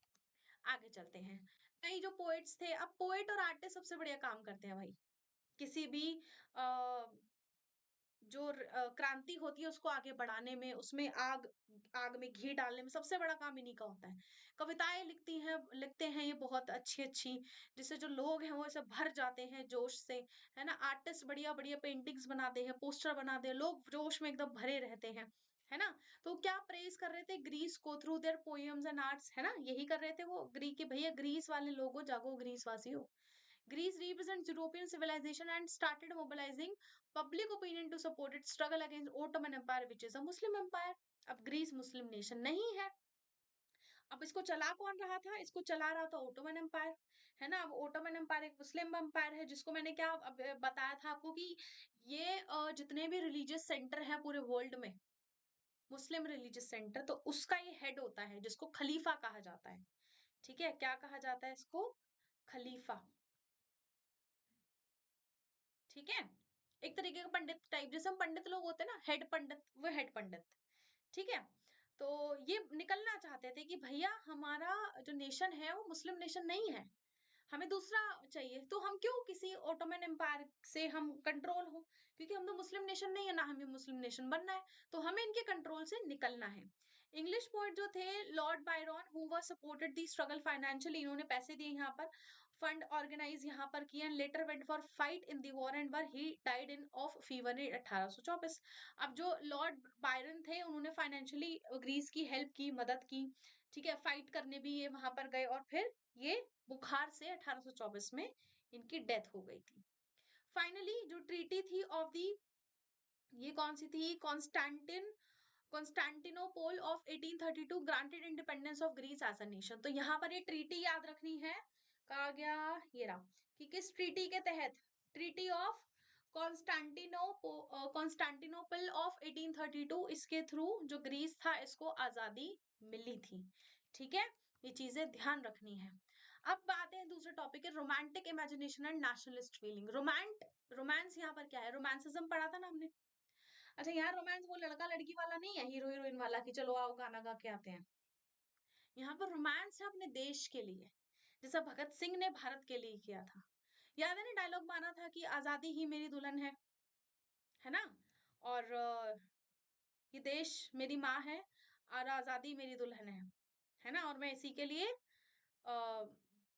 आगे चलते हैं। कई जो पोएट्स थे, अब पोएट और आर्टिस्ट सबसे बढ़िया काम करते हैं भाई, किसी भी आ, जो क्रांति होती है उसको आगे बढ़ाने में, उसमें आग आग में घी डालने में सबसे बड़ा काम इन्हीं का होता है। कविताएं लिखते हैं ये बहुत अच्छी अच्छी, जिससे जो लोग हैं वो ऐसे भर जाते हैं जोश से, है ना। आर्टिस्ट बढ़िया बढ़िया पेंटिंग्स बनाते हैं, पोस्टर बनाते हैं, लोग जोश में एकदम भरे रहते हैं, है ना। तो क्या प्रेज कर रहे थे ग्रीस को through their poems and arts, है ना, यही कर रहे थे वो, ग्रीक के भैया ग्रीस वाले लोगो, जागो ग्रीस वासियों। Greece represents European civilization and started mobilizing public opinion to support its struggle against Ottoman Empire, which is a Muslim empire. अब ग्रीस मुस्लिम नेशन नहीं है। अब इसको चला कौन रहा था, इसको चला रहा था ओटोमन एम्पायर, है ना। अब ओटोमन एम्पायर एक मुस्लिम एम्पायर है, जिसको मैंने क्या अब बताया था आपको कि ये जितने भी रिलीजियस सेंटर है पूरे वर्ल्ड में, मुस्लिम रिलीजियस सेंटर, तो उसका ये हेड होता है, जिसको खलीफा कहा जाता है। ठीक है, क्या कहा जाता है इसको, खलीफा। ठीक है, एक तरीके का पंडित टाइप, जैसे हम पंडित लोग होते हैं ना, हेड पंडित, वो हेड पंडित। ठीक है, तो ये निकलना चाहते थे कि भैया हमारा जो नेशन है वो मुस्लिम नेशन नहीं है, हमें दूसरा चाहिए, तो हम क्यों किसी ओटोमन एम्पायर से हम कंट्रोल हो, क्योंकि हम तो मुस्लिम नेशन नहीं है ना, हमें मुस्लिम नेशन बनना है, तो हमें इनके कंट्रोल से निकलना है। इंग्लिश पोएट जो थे Lord Byron who was supported the struggle financially, इन्होंने पैसे दिए यहाँ पर, फंड ऑर्गेनाइज यहाँ पर किए, and later went for fight in the war and were he died in of fever in 1824। अब जो लॉर्ड बायरन थे उन्होंने फाइनेंशियली ग्रीस की हेल्प की, मदद की, ठीक है, फाइट करने भी ये वहां पर गए, और फिर ये बुखार से 1824 में इनकी डेथ हो गई थी। फाइनली जो ट्रीटी थी ऑफ दी, ये कौन सी थी, Constantinople of 1832 granted independence of Greece as a nation. तो यहाँ पर ये ट्रीटी याद रखनी है, कहा गया ये रहा कि किस ट्रीटी के तहत, ट्रीटी ऑफ कॉन्स्टेंटिनोपल ऑफ 1832, इसके थ्रू जो ग्रीस था इसको आजादी मिली थी। ठीक है, ये चीजें ध्यान रखनी है। अब बात है दूसरे टॉपिक है, romantic imagination and nationalist feeling. Romance यहाँ पर क्या है, रोमांसिज्म पढ़ा था ना हमने। अच्छा, यहाँ रोमांस वो लड़का लड़की वाला नहीं है, हीरो हीरोइन वाला कि चलो आओ गाना गा के आते हैं। यहाँ पर रोमांस है अपने देश के लिए, जैसा भगत सिंह ने भारत के लिए किया था। याद है ना, डायलॉग माना था कि आजादी ही मेरी दुल्हन है ना, और ये देश मेरी माँ है और आजादी मेरी दुल्हन है ना, और मैं इसी के लिए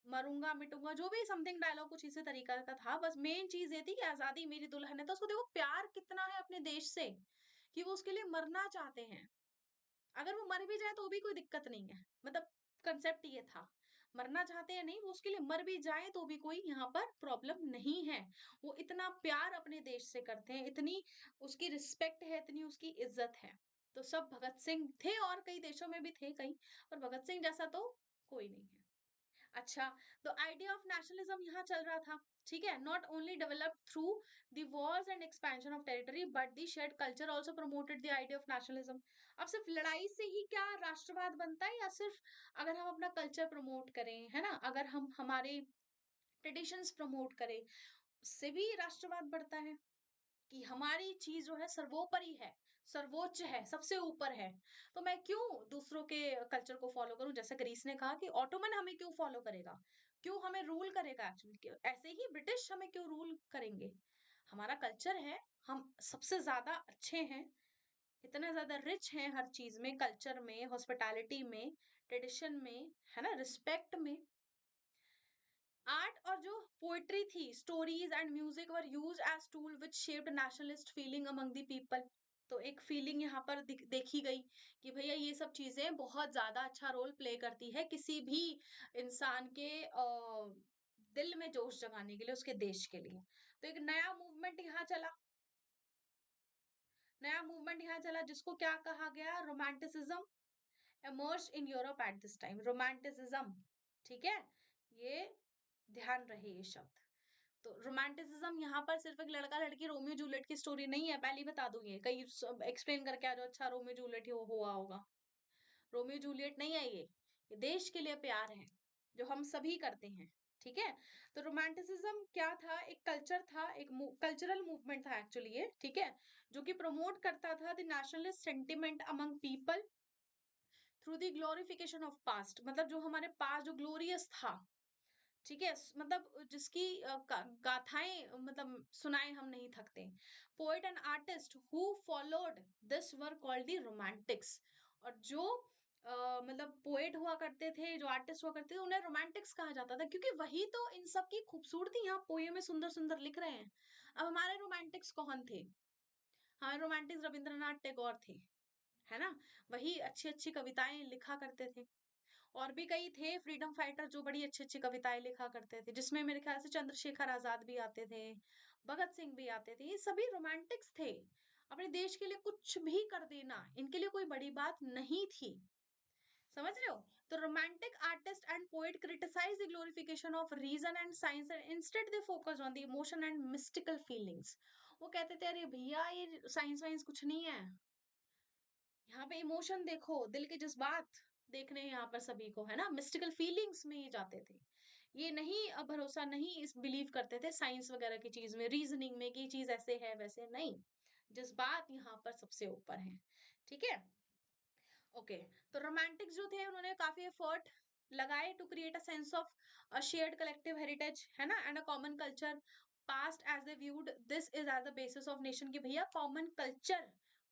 मरूंगा मिटूंगा, जो भी समथिंग डायलॉग कुछ इसी तरीका का था। बस मेन चीज ये थी कि आजादी मेरी दुल्हन है। तो उसको देखो प्यार कितना है अपने देश से कि वो उसके लिए मरना चाहते हैं। अगर वो मर भी जाए तो भी कोई दिक्कत नहीं है, मतलब कंसेप्ट ये था, मरना चाहते हैं नहीं, वो उसके लिए मर भी जाए तो भी कोई यहाँ पर प्रॉब्लम नहीं है। वो इतना प्यार अपने देश से करते हैं, इतनी उसकी रिस्पेक्ट है, इतनी उसकी इज्जत है। तो सब भगत सिंह थे, और कई देशों में भी थे कई, पर भगत सिंह जैसा तो कोई नहीं है। अच्छा, तो आइडिया ऑफ नेशनलिज्म यहाँ चल रहा था, ठीक है, not only develop through the Wars and expansion of territory but the shared culture also promoted the idea of nationalism. अब सिर्फ लड़ाई से ही क्या राष्ट्रवाद बनता है, या सिर्फ अगर हम अपना कल्चर प्रमोट करें, है ना, अगर हम हमारे ट्रेडिशंस प्रमोट करें, उससे भी राष्ट्रवाद बढ़ता है कि हमारी चीज जो है सर्वोपरि है, सर्वोच्च है, सबसे ऊपर है। तो मैं क्यों दूसरों के कल्चर को फॉलो करूं, जैसे ग्रीस ने कहा कि ऑटोमन हमें क्यों फॉलो करेगा, क्यों हमें रूल करेगा, एक्चुअली ऐसे ही ब्रिटिश हमें क्यों रूल करेंगे। हमारा कल्चर है, हम सबसे ज्यादा अच्छे हैं, इतना ज्यादा रिच हैं हर चीज में, कल्चर में, हॉस्पिटैलिटी में, ट्रेडिशन में, है ना, रिस्पेक्ट में। आर्ट और जो पोएट्री थी, stories and music were use as tool which shaped nationalist feeling among the people. तो एक फीलिंग यहाँ पर देखी गई कि भैया ये सब चीजें बहुत ज्यादा अच्छा रोल प्ले करती है किसी भी इंसान के दिल में जोश जगाने के लिए, उसके देश के लिए। तो एक नया मूवमेंट यहाँ चला जिसको क्या कहा गया, romanticism emerged in Europe at this time, romanticism। ठीक है, ये ध्यान रहे ये शब्द। तो रोमांटिसिज्म यहाँ पर सिर्फ एक लड़का लड़की रोमियो जूलियट की स्टोरी नहीं है, पहले ही बता दूं, ये कई एक्सप्लेन करके आ जाओ, अच्छा रोमियो जूलियट ही हुआ होगा, रोमियो जूलियट नहीं है ये देश के लिए प्यार है जो हम सभी करते हैं। ठीक है, तो रोमांटिसिज्म क्या था, एक कल्चर था, एक कल्चरल मूवमेंट था एक्चुअली ये, ठीक है, जो कि प्रमोट करता था the nationalist sentiment among people through the glorification of past. मतलब जो हमारे पास जो ग्लोरियस था, ठीक है, मतलब जिसकी गाथाएं मतलब सुनाए हम नहीं थकते। Poet and artist who followed this were called the Romantics. और जो मतलब पोएट हुआ करते थे, जो आर्टिस्ट हुआ करते थे, उन्हें रोमांटिक्स कहा जाता था, क्योंकि वही तो इन सब की खूबसूरती यहाँ पोए में सुंदर सुंदर लिख रहे हैं। अब हमारे रोमांटिक्स कौन थे, हमारे रोमांटिक्स रविंद्रनाथ टैगोर थे, है ना, वही अच्छी अच्छी कविताएं लिखा करते थे। और भी कई थे फ्रीडम फाइटर जो बड़ी अच्छी अच्छी कविताएं लिखा करते थे, जिसमें मेरे ख्याल से चंद्रशेखर आजाद भी आते थे, भगत सिंह भी आते थे, ये सभी रोमांटिक्स थे। अपने देश के लिए कुछ भी कर देना इनके लिए कोई बड़ी बात नहीं थी, समझ रहे हो। तो romantic artist and poet criticise the glorification of reason and science and instead they focus on the emotion and mystical feelings. वो कहते थे अरे भैया ये साइंस वाइंस कुछ नहीं है, यहाँ पे इमोशन देखो, दिल के जज्बात देखने हैं यहाँ पर सभी को, है ना, मिस्टिकल फीलिंग्स में ये जाते थे। ये नहीं भरोसा नहीं इस बिलीव करते थे साइंस वगैरह की चीज में, रीजनिंग में कि चीज ऐसे है वैसे नहीं, जज्बात यहाँ पर सबसे ऊपर है। ठीक है, ओके। तो रोमांटिक्स जो थे उन्होंने काफी एफर्ट लगाए to create a sense of a shared collective heritage, है ना, and a common culture past as they viewed this is as the basis of nation. की भैया कॉमन कल्चर,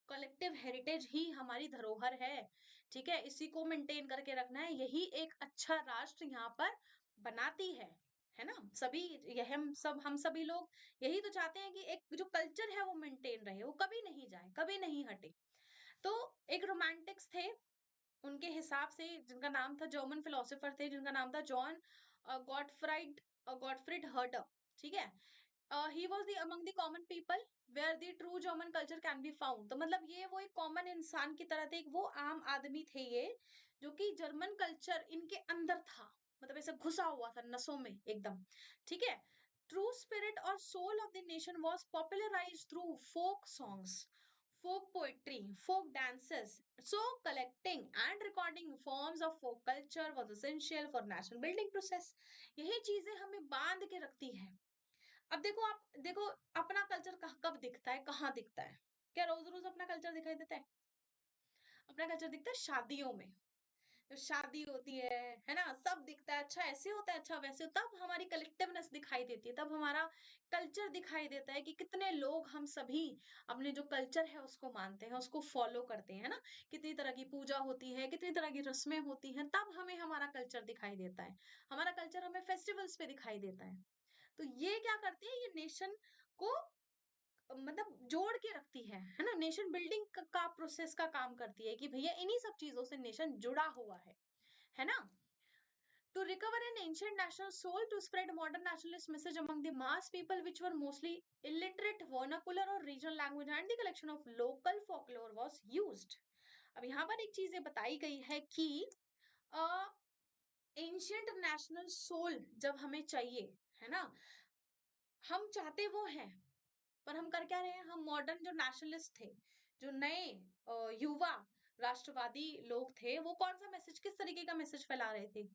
कलेक्टिव हेरिटेज ही हमारी धरोहर है, ठीक है, इसी को मेंटेन करके रखना है, यही एक अच्छा राष्ट्र यहाँ पर बनाती है ना? सभी यह हम सभी लोग यही तो चाहते हैं कि एक जो कल्चर है वो मेंटेन रहे, वो कभी नहीं जाए, कभी नहीं हटे। तो एक रोमांटिक्स थे, उनके हिसाब से, जिनका नाम था, जर्मन फिलोसोफर थे जिनका नाम था जॉन गॉटफ्रीड हर्टर, ठीक है? He was the among the common people where the true German culture can be found. तो मतलब ये वो एक कॉमन इंसान की तरह थे, एक वो आम आदमी थे ये, जो कि जर्मन कल्चर इनके अंदर था, मतलब ऐसे घुसा हुआ था नसों में एकदम, ठीक है? ट्रू स्पिरिट और soul of the nation was popularised through folk songs, folk poetry, folk dances. So, collecting and recording forms of folk culture was essential for national building process. यही चीजें हमें बांध के रखती हैं। अब देखो, आप देखो, अपना कल्चर कब दिखता है, कहाँ दिखता है? क्या रोज रोज अपना कल्चर दिखाई देता है? अपना कल्चर दिखता है शादियों में, जो शादी होती है ना, सब दिखता है, अच्छा ऐसे होता है, अच्छा वैसे, तब हमारी कलेक्टिवनेस दिखाई देती है, तब हमारा कल्चर दिखाई देता है कि कितने लोग हम सभी अपने जो कल्चर है उसको मानते हैं, उसको फॉलो करते हैं, है ना? कितनी तरह की पूजा होती है, कितनी तरह की रस्में होती हैं, तब हमें हमारा कल्चर दिखाई देता है। हमारा कल्चर हमें फेस्टिवल्स पे दिखाई देता है। तो ये क्या करती है, ये नेशन को मतलब जोड़ के रखती है ना? नेशन बिल्डिंग का प्रोसेस का काम करती है कि भैया इन्हीं सब चीजों से नेशन जुड़ा हुआ है ना? To recover an ancient national soul, to spread modern nationalist message among the mass people, which were mostly illiterate, vernacular or regional language, and the collection of local folklore was used. अब यहाँ पर एक चीज ये बताई गई है कि एंशियंट नेशनल सोल जब हमें चाहिए, है ना, हम चाहते वो हैं, पर हम कर क्या रहे हैं? हम मॉडर्न जो नेशनलिस्ट थे, जो नए युवा राष्ट्रवादी लोग थे, वो कौन सा मैसेज, किस तरीके का मैसेज फैला रहे थे?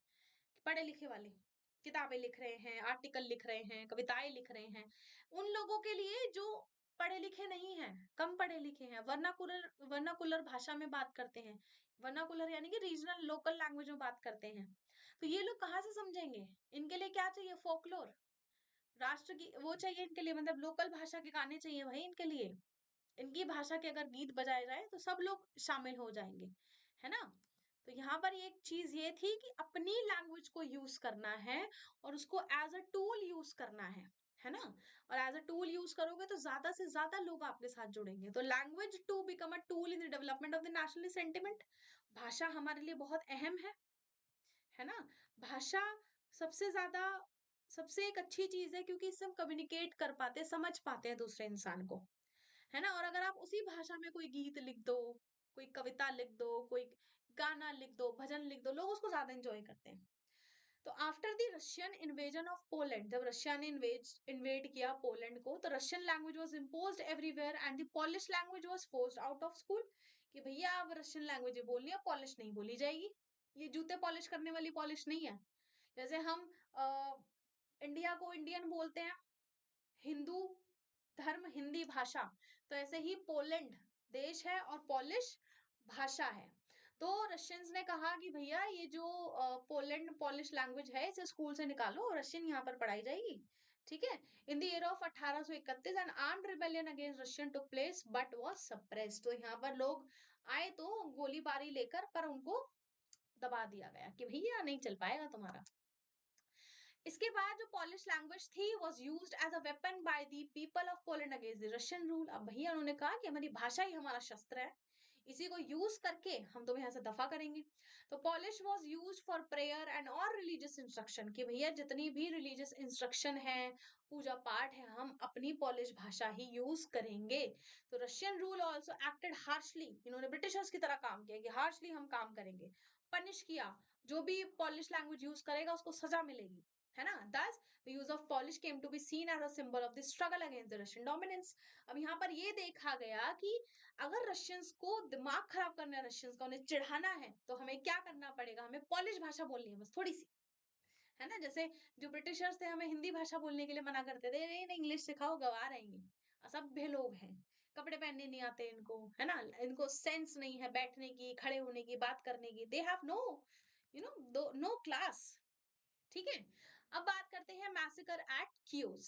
पढ़े लिखे वाले किताबें लिख रहे हैं, आर्टिकल लिख रहे हैं, कविताएं लिख रहे हैं, उन लोगों के लिए जो पढ़े लिखे नहीं हैं, कम पढ़े लिखे हैं, वर्नाकुलर भाषा में बात करते हैं, वर्नाकुलर यानी कि रीजनल लोकल लैंग्वेज में बात करते हैं। तो ये लोग कहाँ से समझेंगे? इनके लिए क्या चाहिए? फोकलोर, राष्ट्र की वो चाहिए इनके लिए, मतलब लोकल भाषा के गाने चाहिए भाई इनके लिए। इनकी भाषा के अगर गीत बजाए जाए तो सब लोग शामिल हो जाएंगे, है ना? तो यहाँ पर एक चीज ये थी कि अपनी लैंग्वेज को यूज करना है और उसको एज अ टूल यूज करना है ना? और एज अ टूल यूज करोगे तो ज्यादा से ज्यादा लोग आपके साथ जुड़ेंगे। तो language to become a tool in the development of the national sentiment. भाषा हमारे लिए बहुत अहम है ना? भाषा सबसे ज्यादा, सबसे एक अच्छी चीज है, क्योंकि इससे हम कम्युनिकेट कर पाते हैं, समझ पाते हैं दूसरे इंसान को, है ना? और अगर आप उसी भाषा में कोई गीत लिख दो, कोई कविता लिख दो, कोई गाना लिख दो, भजन लिख दो, लोग उसको ज्यादा एंजॉय करते हैं। तो after the Russian invasion of Poland, जब रशिया ने इन्वेड किया पोलैंड को, तो Russian language was imposed everywhere and the polish language was forced out of school. कि भैया अब रशियन लैंग्वेज बोलनी है, पॉलिश नहीं बोली जाएगी। ये जूते पॉलिश करने वाली पॉलिश नहीं है। जैसे हम इंडिया को इंडियन बोलते हैं, हिंदू धर्म, हिंदी भाषा, तो ऐसे ही पोलैंड देश है और पॉलिश भाषा है। तो रशियंस ने कहा कि भैया ये जो पोलैंड पॉलिश लैंग्वेज है इसे स्कूल से निकालो, रशियन यहाँ पर पढ़ाई जाएगी, ठीक है? In the year of 1831 N armed rebellion against Russian took place but was suppressed. तो यहाँ पर लोग आए तो गोलीबारी लेकर, पर उनको दबा दिया गया कि भैया नहीं चल पाएगा तुम्हारा। इसके बाद जो पॉलिश लैंग्वेज थी was used as a weapon by the people of Poland against the Russian rule. अब भैया उन्होंने कहा कि हमारी भाषा ही हमारा शस्त्र है, इसी को यूज करके हम तुम्हें यहाँ से दफा करेंगे। तो polish was used for prayer and और रिलीजियस इंस्ट्रक्शन, कि भैया जितनी भी रिलीजियस इंस्ट्रक्शन है, पूजा पाठ है, हम अपनी पॉलिश भाषा ही यूज करेंगे। तो Russian rule also acted harshly, इन्होंने ब्रिटिशर्स की तरह काम किया कि हार्शली हम काम करेंगे, पनिश किया, जो भी पॉलिश लैंग्वेज यूज करेगा उसको सजा मिलेगी, है ना? Thus, the use of Polish came to be seen as a symbol of the struggle against the Russian dominance. अब यहाँ पर ये देखा गया कि अगर रशियंस को दिमाग खराब करना है, रशियंस का उन्हें चिढ़ाना है, तो हमें क्या करना पड़ेगा? हमें पॉलिश भाषा बोलनी है, बस थोड़ी सी, है ना? जैसे जो ब्रिटिशर्स थे हमें हिंदी भाषा बोलने के लिए मना करते थे, नहीं नहीं इंग्लिश सिखाओ, गवा रहेंगे, असभ्य लोग हैं, कपड़े पहनने नहीं आते इनको, है ना? इनको सेंस नहीं है बैठने की, खड़े होने की, बात करने की, they have no no class, ठीक है? अब बात करते हैं मैसेकर एट क्यूज।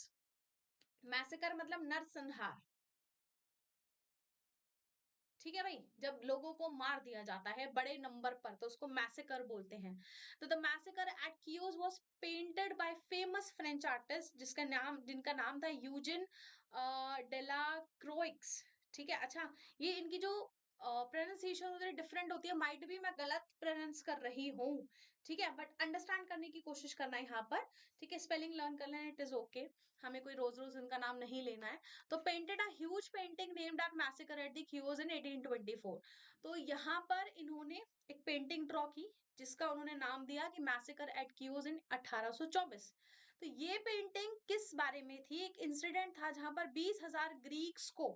मैसेकर मतलब नरसंहार, ठीक है भाई, जब लोगों को मार दिया जाता है बड़े नंबर पर तो उसको मैसेकर बोलते हैं। तो the massacre at Chios was painted by famous French artist जिनका नाम था यूजिन डेला क्रोइक्स। ठीक है, अच्छा, ये इनकी जो प्रोनाउंसिएशन होती है डिफरेंट होती है, माइट भी मैं गलत प्रोनाउंस कर रही हूँ, ठीक है, बट अंडरस्टैंड करने की कोशिश करना है यहाँ पर। ठीक है, स्पेलिंग लर्न कर लेना, इट इज ओके, हमें कोई रोज रोज इनका नाम नहीं लेना है। तो painted a huge painting named at massacre at the Chios in 1824। तो यहाँ पर इन्होंने एक पेंटिंग ड्रॉ की जिसका उन्होंने नाम दिया कि मैसेकर एट क्यूज इन 1824। तो ये पेंटिंग किस बारे में थी? एक इंसिडेंट था जहां पर 20,000 ग्रीक्स को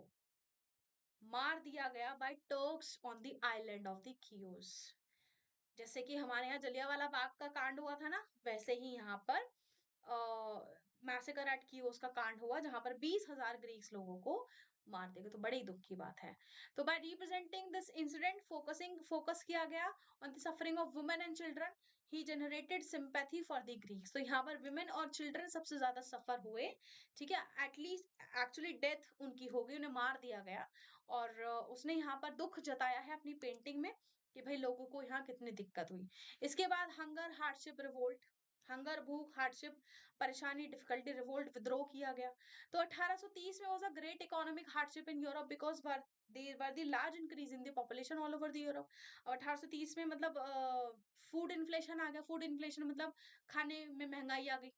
मार दिया गया by Turks on the island of the Chios. जैसे कि हमारे यहाँ जलियांवाला बाग का कांड हुआ था ना, वैसे ही यहाँ पर मैसेकर एट कियोस का कांड हुआ जहां पर 20,000 ग्रीक्स लोगों को मार दिया गया। तो बड़ी दुख की बात है। तो by representing this incident focus किया गया on the suffering of women and children, he generated sympathy for the Greeks. तो यहाँ पर वुमेन और चिल्ड्रन सबसे ज्यादा सफर हुए। ठीक है, एटलीस्ट एक्चुअली डेथ उनकी हो गई, उन्हें मार दिया गया, और उसने यहाँ पर दुख जताया है अपनी पेंटिंग में कि भाई लोगों को यहाँ कितनी दिक्कत हुई। इसके बाद हंगर, हार्डशिप, रिवोल्ट, हंगर, भूख, हार्डशिप, परेशानी, डिफिकल्टी, रिवोल्ट, विद्रोह किया गया। तो 1830 में was a great economic hardship in Europe because there were the large increase in the population all over the Europe. और 1830 में मतलब फूड इन्फ्लेशन आ गया। फूड इन्फ्लेशन मतलब खाने में महंगाई आ गई,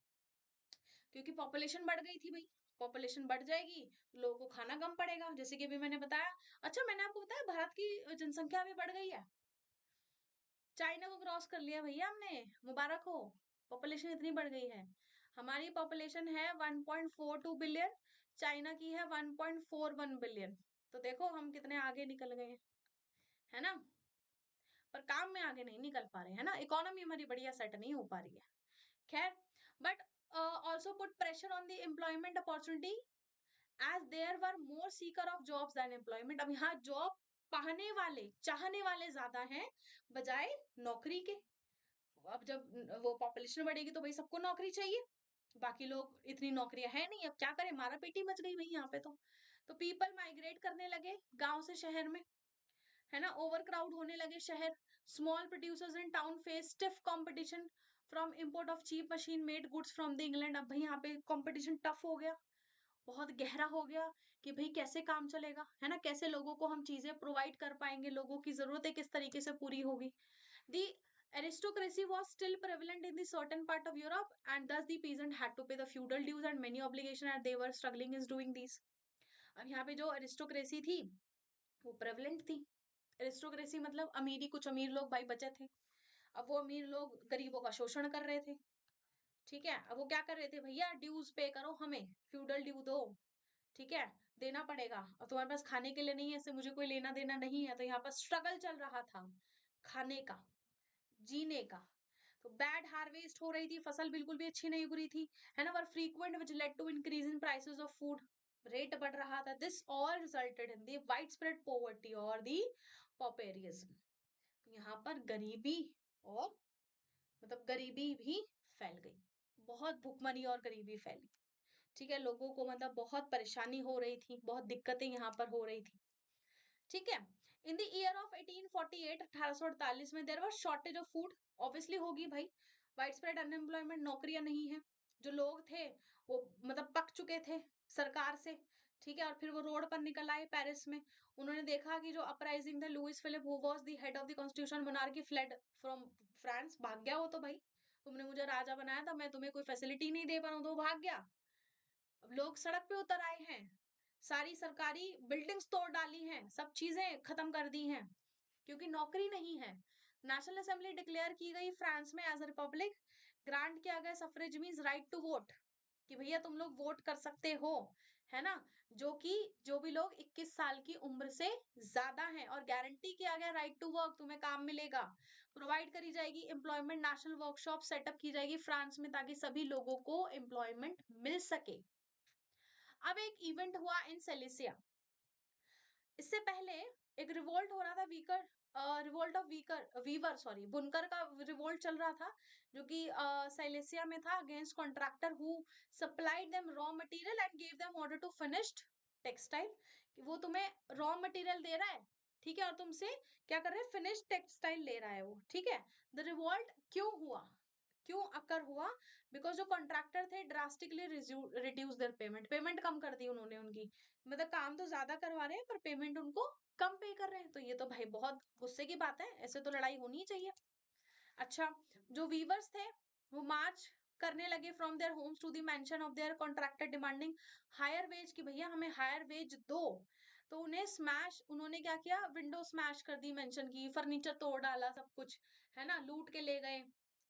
क्योंकि पॉपुलेशन बढ़ गई थी भाई। पॉपुलेशन बढ़ जाएगी तो लोगों को खाना कम पड़ेगा, जैसे कि अभी मैंने बताया। अच्छा, मैंने आपको बताया भारत की जनसंख्या भी बढ़ गई है, चाइना को क्रॉस कर लिया भैया हमने, मुबारक हो। पॉपुलेशन इतनी बढ़ गई है, हमारी पॉपुलेशन है 1.42 बिलियन, चाइना की है 1.41 बिलियन। तो देखो हम कितने आगे निकल गए हैं, है ना। पर काम में आगे नहीं निकल पा रहे, है ना, इकोनॉमी हमारी बढ़िया सेट नहीं हो पा रही है। खैर, but also put pressure on the employment opportunity as there were more seeker of jobs than employment. अब यहाँ जॉब पाने वाले, चाहने वाले ज्यादा हैं बजाय नौकरी के। अब जब वो पॉपुलेशन बढ़ेगी तो भाई सबको नौकरी चाहिए, बाकी लोग, इतनी नौकरियां है नहीं, अब क्या करें, मारा पेटी मच गई भाई यहाँ पे। तो पीपल माइग्रेट करने लगे गांव से शहर में, है ना, ओवर क्राउड होने लगे शहर। Small producers in town face stiff competition from import of cheap machine made goods from the England. अब भाई यहाँ पे कंपटीशन टफ हो गया, बहुत गहरा हो गया कि भाई कैसे काम चलेगा, है ना, कैसे लोगों को हम चीजें प्रोवाइड कर पाएंगे, लोगों की जरूरतें किस तरीके से पूरी होगी। दी aristocracy was still prevalent in the certain part of Europe, and thus the peasant had to pay the feudal dues and many obligations, and they were struggling in doing these. अब यहाँ पे जो अरिस्टोक्रेसी थी वो प्रेवलेंट थी। अरिस्टोक्रेसी मतलब अमीरी, कुछ अमीर लोग भाई बचे थे, अब वो अमीर लोग गरीबों का शोषण कर रहे थे। ठीक है, अब वो क्या कर रहे थे, भैया ड्यूज पे करो, हमें फ्यूडल ड्यू दो, ठीक है, देना पड़ेगा। अब तुम्हारे पास खाने के लिए नहीं है, इससे मुझे कोई लेना देना नहीं है। तो यहाँ पर स्ट्रगल चल रहा था खाने का, जीने का। तो बैड हार्वेस्ट हो रही थी, फसल बिल्कुल भी अच्छी नहीं उग थी, है ना, were frequent which led to increase in prices of food, rate बढ़ रहा था। This all resulted in the widespread poverty और दी पॉपेरिज्म। यहाँ पर गरीबी और मतलब गरीबी भी फैल गई, बहुत भुखमरी और गरीबी फैली। ठीक है, लोगों को मतलब बहुत परेशानी हो रही थी, बहुत दिक्कतें यहाँ पर हो रही थी। ठीक है, इन द ईयर ऑफ 1848, 1848 में there was shortage of food, obviously होगी भाई, वाइड स्प्रेड अनएम्प्लॉयमेंट, नौकरियां नहीं है, जो लोग थे वो मतलब पक चुके थे सरकार से। ठीक है, और फिर वो रोड पर निकल आए पेरिस में, उन्होंने देखा कि जो uprising the Louis Philippe who was the head of the constitution monarchy fled from France, भाग गया वो तो भाई, तुमने मुझे राजा बनाया था, मैं तुम्हें कोई फैसिलिटी नहीं दे पा रहा हूँ, तो वो भाग गया। अब लोग सड़क पे उतर आए हैं, सारी सरकारी बिल्डिंग्स तोड़ डाली हैं, सब चीजें खत्म कर दी हैं, क्योंकि नौकरी नहीं है। नेशनल असेंबली डिक्लेयर की गई फ्रांस में एज अ रिपब्लिक, ग्रांट किया गया suffrage means right to vote, कि भैया तुम लोग वोट कर सकते हो, है ना, जो कि जो भी लोग 21 साल की उम्र से ज्यादा हैं, और गारंटी किया गया राइट टू वर्क, तुम्हें काम मिलेगा, प्रोवाइड करी जाएगी एम्प्लॉयमेंट, नेशनल वर्कशॉप सेटअप की जाएगी फ्रांस में ताकि सभी लोगों को एम्प्लॉयमेंट मिल सके। अब एक इवेंट हुआ इन सेलेसिया, इससे पहले एक रिवोल्ट हो रहा था, रिवोल्ट ऑफ वीवर, सॉरी, बुनकर का रिवोल्ट चल रहा था, जो कि साइलेसिया में था, against contractor who supplied them raw material and gave them order to finished textile, कि वो तुम्हें रॉ मटेरियल दे रहा है, ठीक है, और तुमसे क्या कर रहे हैं, फिनिश टेक्सटाइल ले रहा है वो, ठीक है। द रिवॉल्ट क्यों हुआ, क्यों अकर हुआ, बिकॉज जो कॉन्ट्रैक्टर थे drastically reduce their payment, payment कम कर दी उन्होंने उनकी, मतलब काम तो ज्यादा करवा रहे हैं पर पेमेंट उनको कम पे कर रहे हैं, तो ये तो भाई बहुत गुस्से की बात है, ऐसे तो लड़ाई होनी ही चाहिए। अच्छा, जो वीवर्स थे वो मार्च करने लगे from their homes to the mansion of their contractor demanding higher wage, कि भैया हमें हायर वेज दो। तो उन्हें स्मैश, उन्होंने क्या किया, विंडो स्मैश कर दी, मेंशन की, फर्नीचर तोड़ डाला, सब कुछ है ना, लूट के ले गए,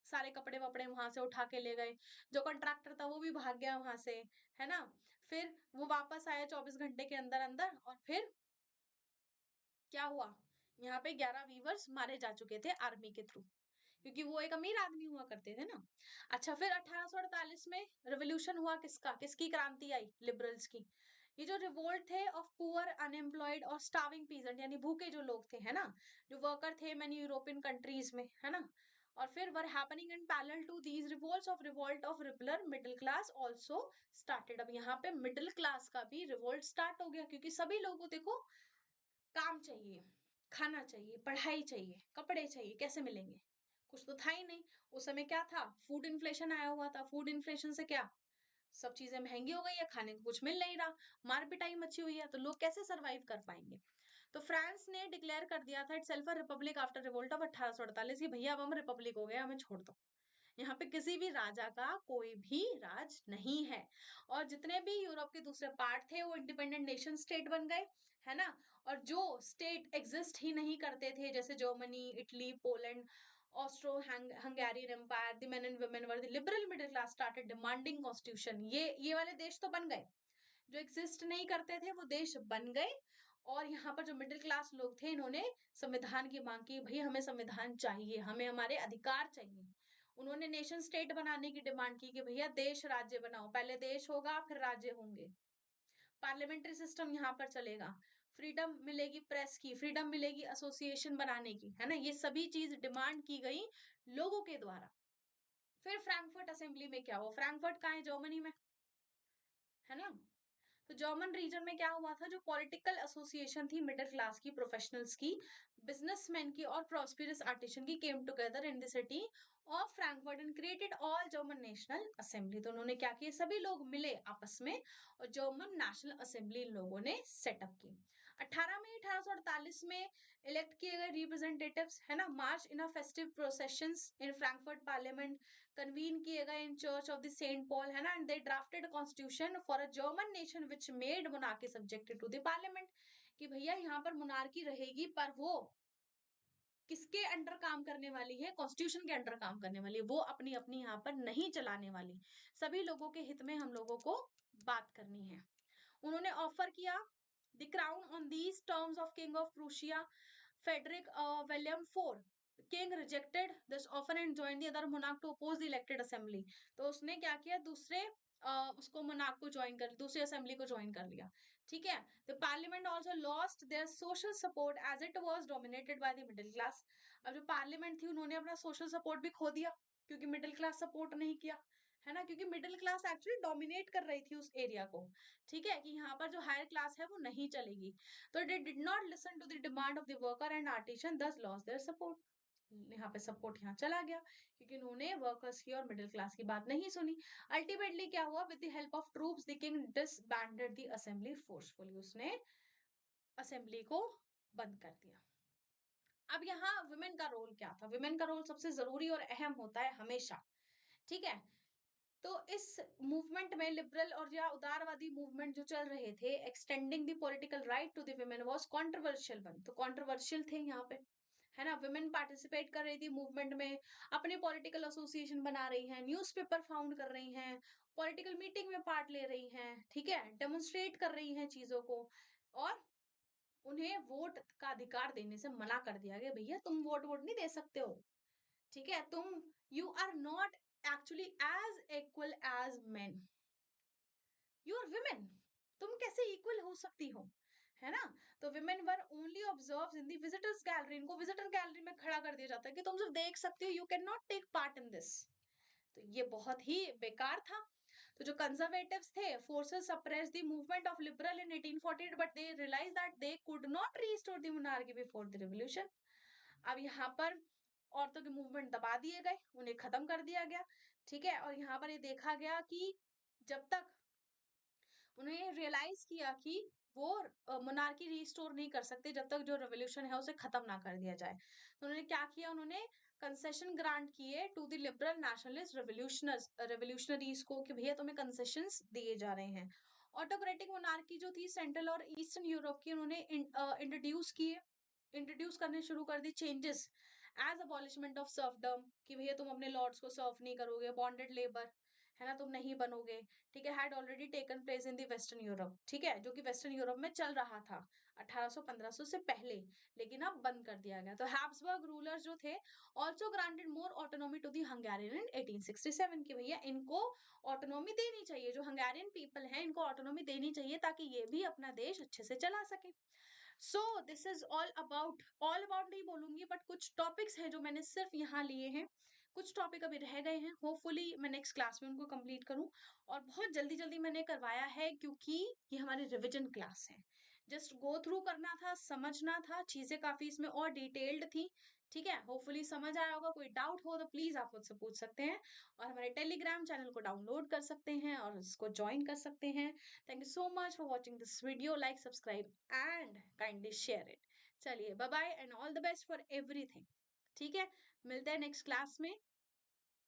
सारे कपड़े वपड़े वहां से उठा के ले गए, जो कॉन्ट्रैक्टर था वो भी भाग गया वहां से, है ना। फिर वो वापस आया 24 घंटे के अंदर अंदर, और फिर क्या हुआ, यहाँ पे 11 वीवर्स मारे जा चुके थे आर्मी के थ्रू, क्योंकि वो एक अमीर आदमी हुआ करते थे ना। अच्छा, फिर 1848 में रिवोल्यूशन हुआ, किसका, किसकी क्रांति आई, लिबरल्स की। ये जो रिवोल्ट थे ऑफ पुअर अनएम्प्लॉयड और स्टार्विंग पीजेंट, यानी भूखे जो लोग थे, है ना, जो वर्कर थे मैनी यूरोपियन कंट्रीज में, है ना। और फिर were happening in parallel to these revolts of revolt of liberal middle class also started. अब यहाँ पे मिडिल क्लास का भी रिवोल्ट स्टार्ट हो गया, क्योंकि सभी लोगों देखो काम चाहिए, खाना चाहिए, पढ़ाई चाहिए, कपड़े चाहिए, कैसे मिलेंगे, कुछ तो था ही नहीं। उस समय क्या था, फूड इन्फ्लेशन आया हुआ था, फूड इन्फ्लेशन से क्या, सब चीजें महंगी हो गई है, खाने को कुछ मिल नहीं रहा, मार पिटाई मची हुई है, तो लोग कैसे सरवाइव कर पाएंगे। तो फ्रांस ने डिक्लेयर कर दिया था itself a republic after revolt of 1848 की, भैया अब हम रिपब्लिक हो गए, हमें छोड़ दो। यहाँ पे किसी भी राजा का कोई भी राज नहीं है, और जितने भी यूरोप के दूसरे पार्ट थे वो इंडिपेंडेंट नेशन स्टेट बन गए, है ना। और जो स्टेट एग्जिस्ट ही नहीं करते थे, जैसे Germany, Italy, Poland, Austro Hungarian empire, the men and women were the liberal middle class started demanding constitution, ये वाले देश तो बन गए, जो एग्जिस्ट नहीं करते थे वो देश बन गए। और यहाँ पर जो मिडिल क्लास लोग थे, इन्होंने संविधान की मांग की, भाई हमें संविधान चाहिए, हमें हमारे अधिकार चाहिए। उन्होंने नेशन स्टेट बनाने की डिमांड की, कि भैया देश राज्य बनाओ, पहले देश होगा फिर राज्य होंगे, पार्लियामेंट्री सिस्टम यहाँ पर चलेगा, फ्रीडम मिलेगी प्रेस की, फ्रीडम मिलेगी एसोसिएशन बनाने की, है ना, ये सभी चीज डिमांड की गई लोगों के द्वारा। फिर फ्रैंकफर्ट असेंबली में क्या हुआ, फ्रैंकफर्ट कहाँ है, जर्मनी में, है ना। तो जर्मन रीजन में क्या हुआ था, जो पॉलिटिकल एसोसिएशन थी मिडिल क्लास की, प्रोफेशनल्स की, बिजनेसमैन की और प्रॉस्पिरस आर्टिशन की, came together in the city of Frankfurt and created all German national assembly. तो उन्होंने क्या किया, सभी लोग मिले आपस में और जर्मन नेशनल असेंबली इन लोगों ने सेटअप की। 18 मई 1848 में इलेक्ट किए गए रिप्रेजेंटेटिव्स, है ना, march in a festive processions in Frankfurt parliament, convene किए गए in church of the Saint Paul, है ना, and they drafted constitution for a German nation which made monarchy subjected to the parliament, कि भैया यहाँ पर मोनार्की रहेगी पर वो किसके अंडर काम करने वाली है, कॉन्स्टिट्यूशन के अंडर काम करने वाली है, वो अपनी अपनी यहाँ पर नहीं चलाने वाली, सभी लोगों के हित में हम लोगों को बात करनी है। उन्होंने ऑफर किया the crown on these terms of king of Prussia Frederick William four, king rejected this offer and join the other monarch to oppose the elected assembly. तो उसने क्या किया, दूसरे उसको मोनार्क को ज्वाइन कर, दूसरी असेंबली को ज्वाइन कर लिया, ठीक है। The parliament also lost their social support as it was dominated by the middle class. अब जो पार्लियामेंट थी उन्होंने अपना सोशल सपोर्ट भी खो दिया, क्योंकि मिडिल क्लास सपोर्ट नहीं किया, है ना, क्योंकि मिडिल क्लास एक्चुअली डोमिनेट कर रही थी उस एरिया को, ठीक है, कि यहाँ पर जो हायर क्लास है वो नहीं चलेगी। तो they did not listen to the demand of the worker and artisan, thus lost their support. यहाँ पे सपोर्ट यहाँ चला गया, क्योंकि उन्होंने वर्कर्स की और मिडिल क्लास की बात नहीं सुनी। अल्टीमेटली क्या हुआ, with the help of troops the king disbanded the assembly forcefully, उसने असेंबली को बंद कर दिया। अब यहाँ वुमेन का रोल क्या था, वुमेन का रोल सबसे जरूरी और अहम होता है हमेशा, ठीक है। तो इस मूवमेंट में लिबरल और या उदारवादी मूवमेंट जो चल रहे थे, extending the political right to the women was controversial one, तो कंट्रोवर्शियल थे यहाँ पे, है ना। वुमेन पार्टिसिपेट कर रही थी मूवमेंट में, अपने पॉलिटिकल एसोसिएशन बना रही हैं, न्यूज़पेपर फाउंड कर रही हैं, पॉलिटिकल मीटिंग में पार्ट ले रही हैं, ठीक है, डेमोन्स्ट्रेट कर रही हैं चीजों को, और उन्हें वोट का अधिकार देने से मना कर दिया गया, भैया तुम वोट वोट नहीं दे सकते हो, ठीक है, तुम you are not actually as equal as men, you are women, तुम कैसे इक्वल हो सकती हो, है ना। तो women were only observe in the visitors gallery, इनको विजिटर गैलरी में खड़ा कर दिया जाता है कि तुम सिर्फ देख सकती हो, you can not take part in this. तो ये बहुत ही बेकार था। तो जो कंजर्वेटिव्स थे, forces suppress the movement of liberal in 1848 but they realize that they could not restore the monarchy before the revolution. अब यहाँ पर औरतों के मूवमेंट दबा दिए गए, उन्हें खत्म कर दिया गया, ठीक है। और यहाँ पर ये देखा गया कि जब तक उन्हें रियलाइज किया कि वो मोनार्की रिस्टोर नहीं कर सकते जब तक जो रेवोल्यूशन है उसे खत्म ना कर दिया जाए। तो उन्होंने क्या किया, उन्होंने कंसेशन ग्रांट किए to the liberal nationalist revolutionaries को कि भैया तुम्हें कंसेशंस दिए जा रहे हैं। ऑटोक्रेटिक मोनार्की जो थी सेंट्रल और ईस्टर्न यूरोप की, उन्होंने इंट्रोड्यूस करने शुरू कर दी changes as abolishment of serfdom कि भैया तुम अपने लॉर्ड्स को सर्व नहीं करोगे, बॉन्डेड लेबर है ना तुम नहीं बनोगे, ठीक है। Had already taken place in the western Europe, ठीक है, जो कि वेस्टर्न यूरोप में चल रहा था 1800-1500 से पहले, लेकिन अब बंद कर दिया गया। तो हैब्सबर्ग रूलर्स जो थे also granted more autonomy to the Hungarian in 1867 की भैया इनको ऑटोनॉमी देनी चाहिए, जो हंगेरियन पीपल है इनको ऑटोनॉमी देनी चाहिए ताकि ये भी अपना देश अच्छे से चला सके। सो दिस इज ऑल अबाउट नहीं बोलूंगी, बट कुछ टॉपिक्स हैं जो मैंने सिर्फ यहाँ लिए हैं, कुछ टॉपिक अभी रह गए हैं, होपफुली मैं नेक्स्ट क्लास में उनको कंप्लीट करूं। और बहुत जल्दी जल्दी मैंने करवाया है क्योंकि ये हमारी रिवीजन क्लास है, जस्ट गो थ्रू करना था, समझना था, चीजें काफी इसमें और डिटेल्ड थी, ठीक है। होपफुली समझ आया होगा, कोई डाउट हो तो प्लीज आप मुझसे पूछ सकते हैं, और हमारे टेलीग्राम चैनल को डाउनलोड कर सकते हैं और इसको ज्वाइन कर सकते हैं। Thank you so much for watching this video, like subscribe and kindly share it. चलिए bye bye and all the best for everything, ठीक है। मिलते हैं नेक्स्ट क्लास में।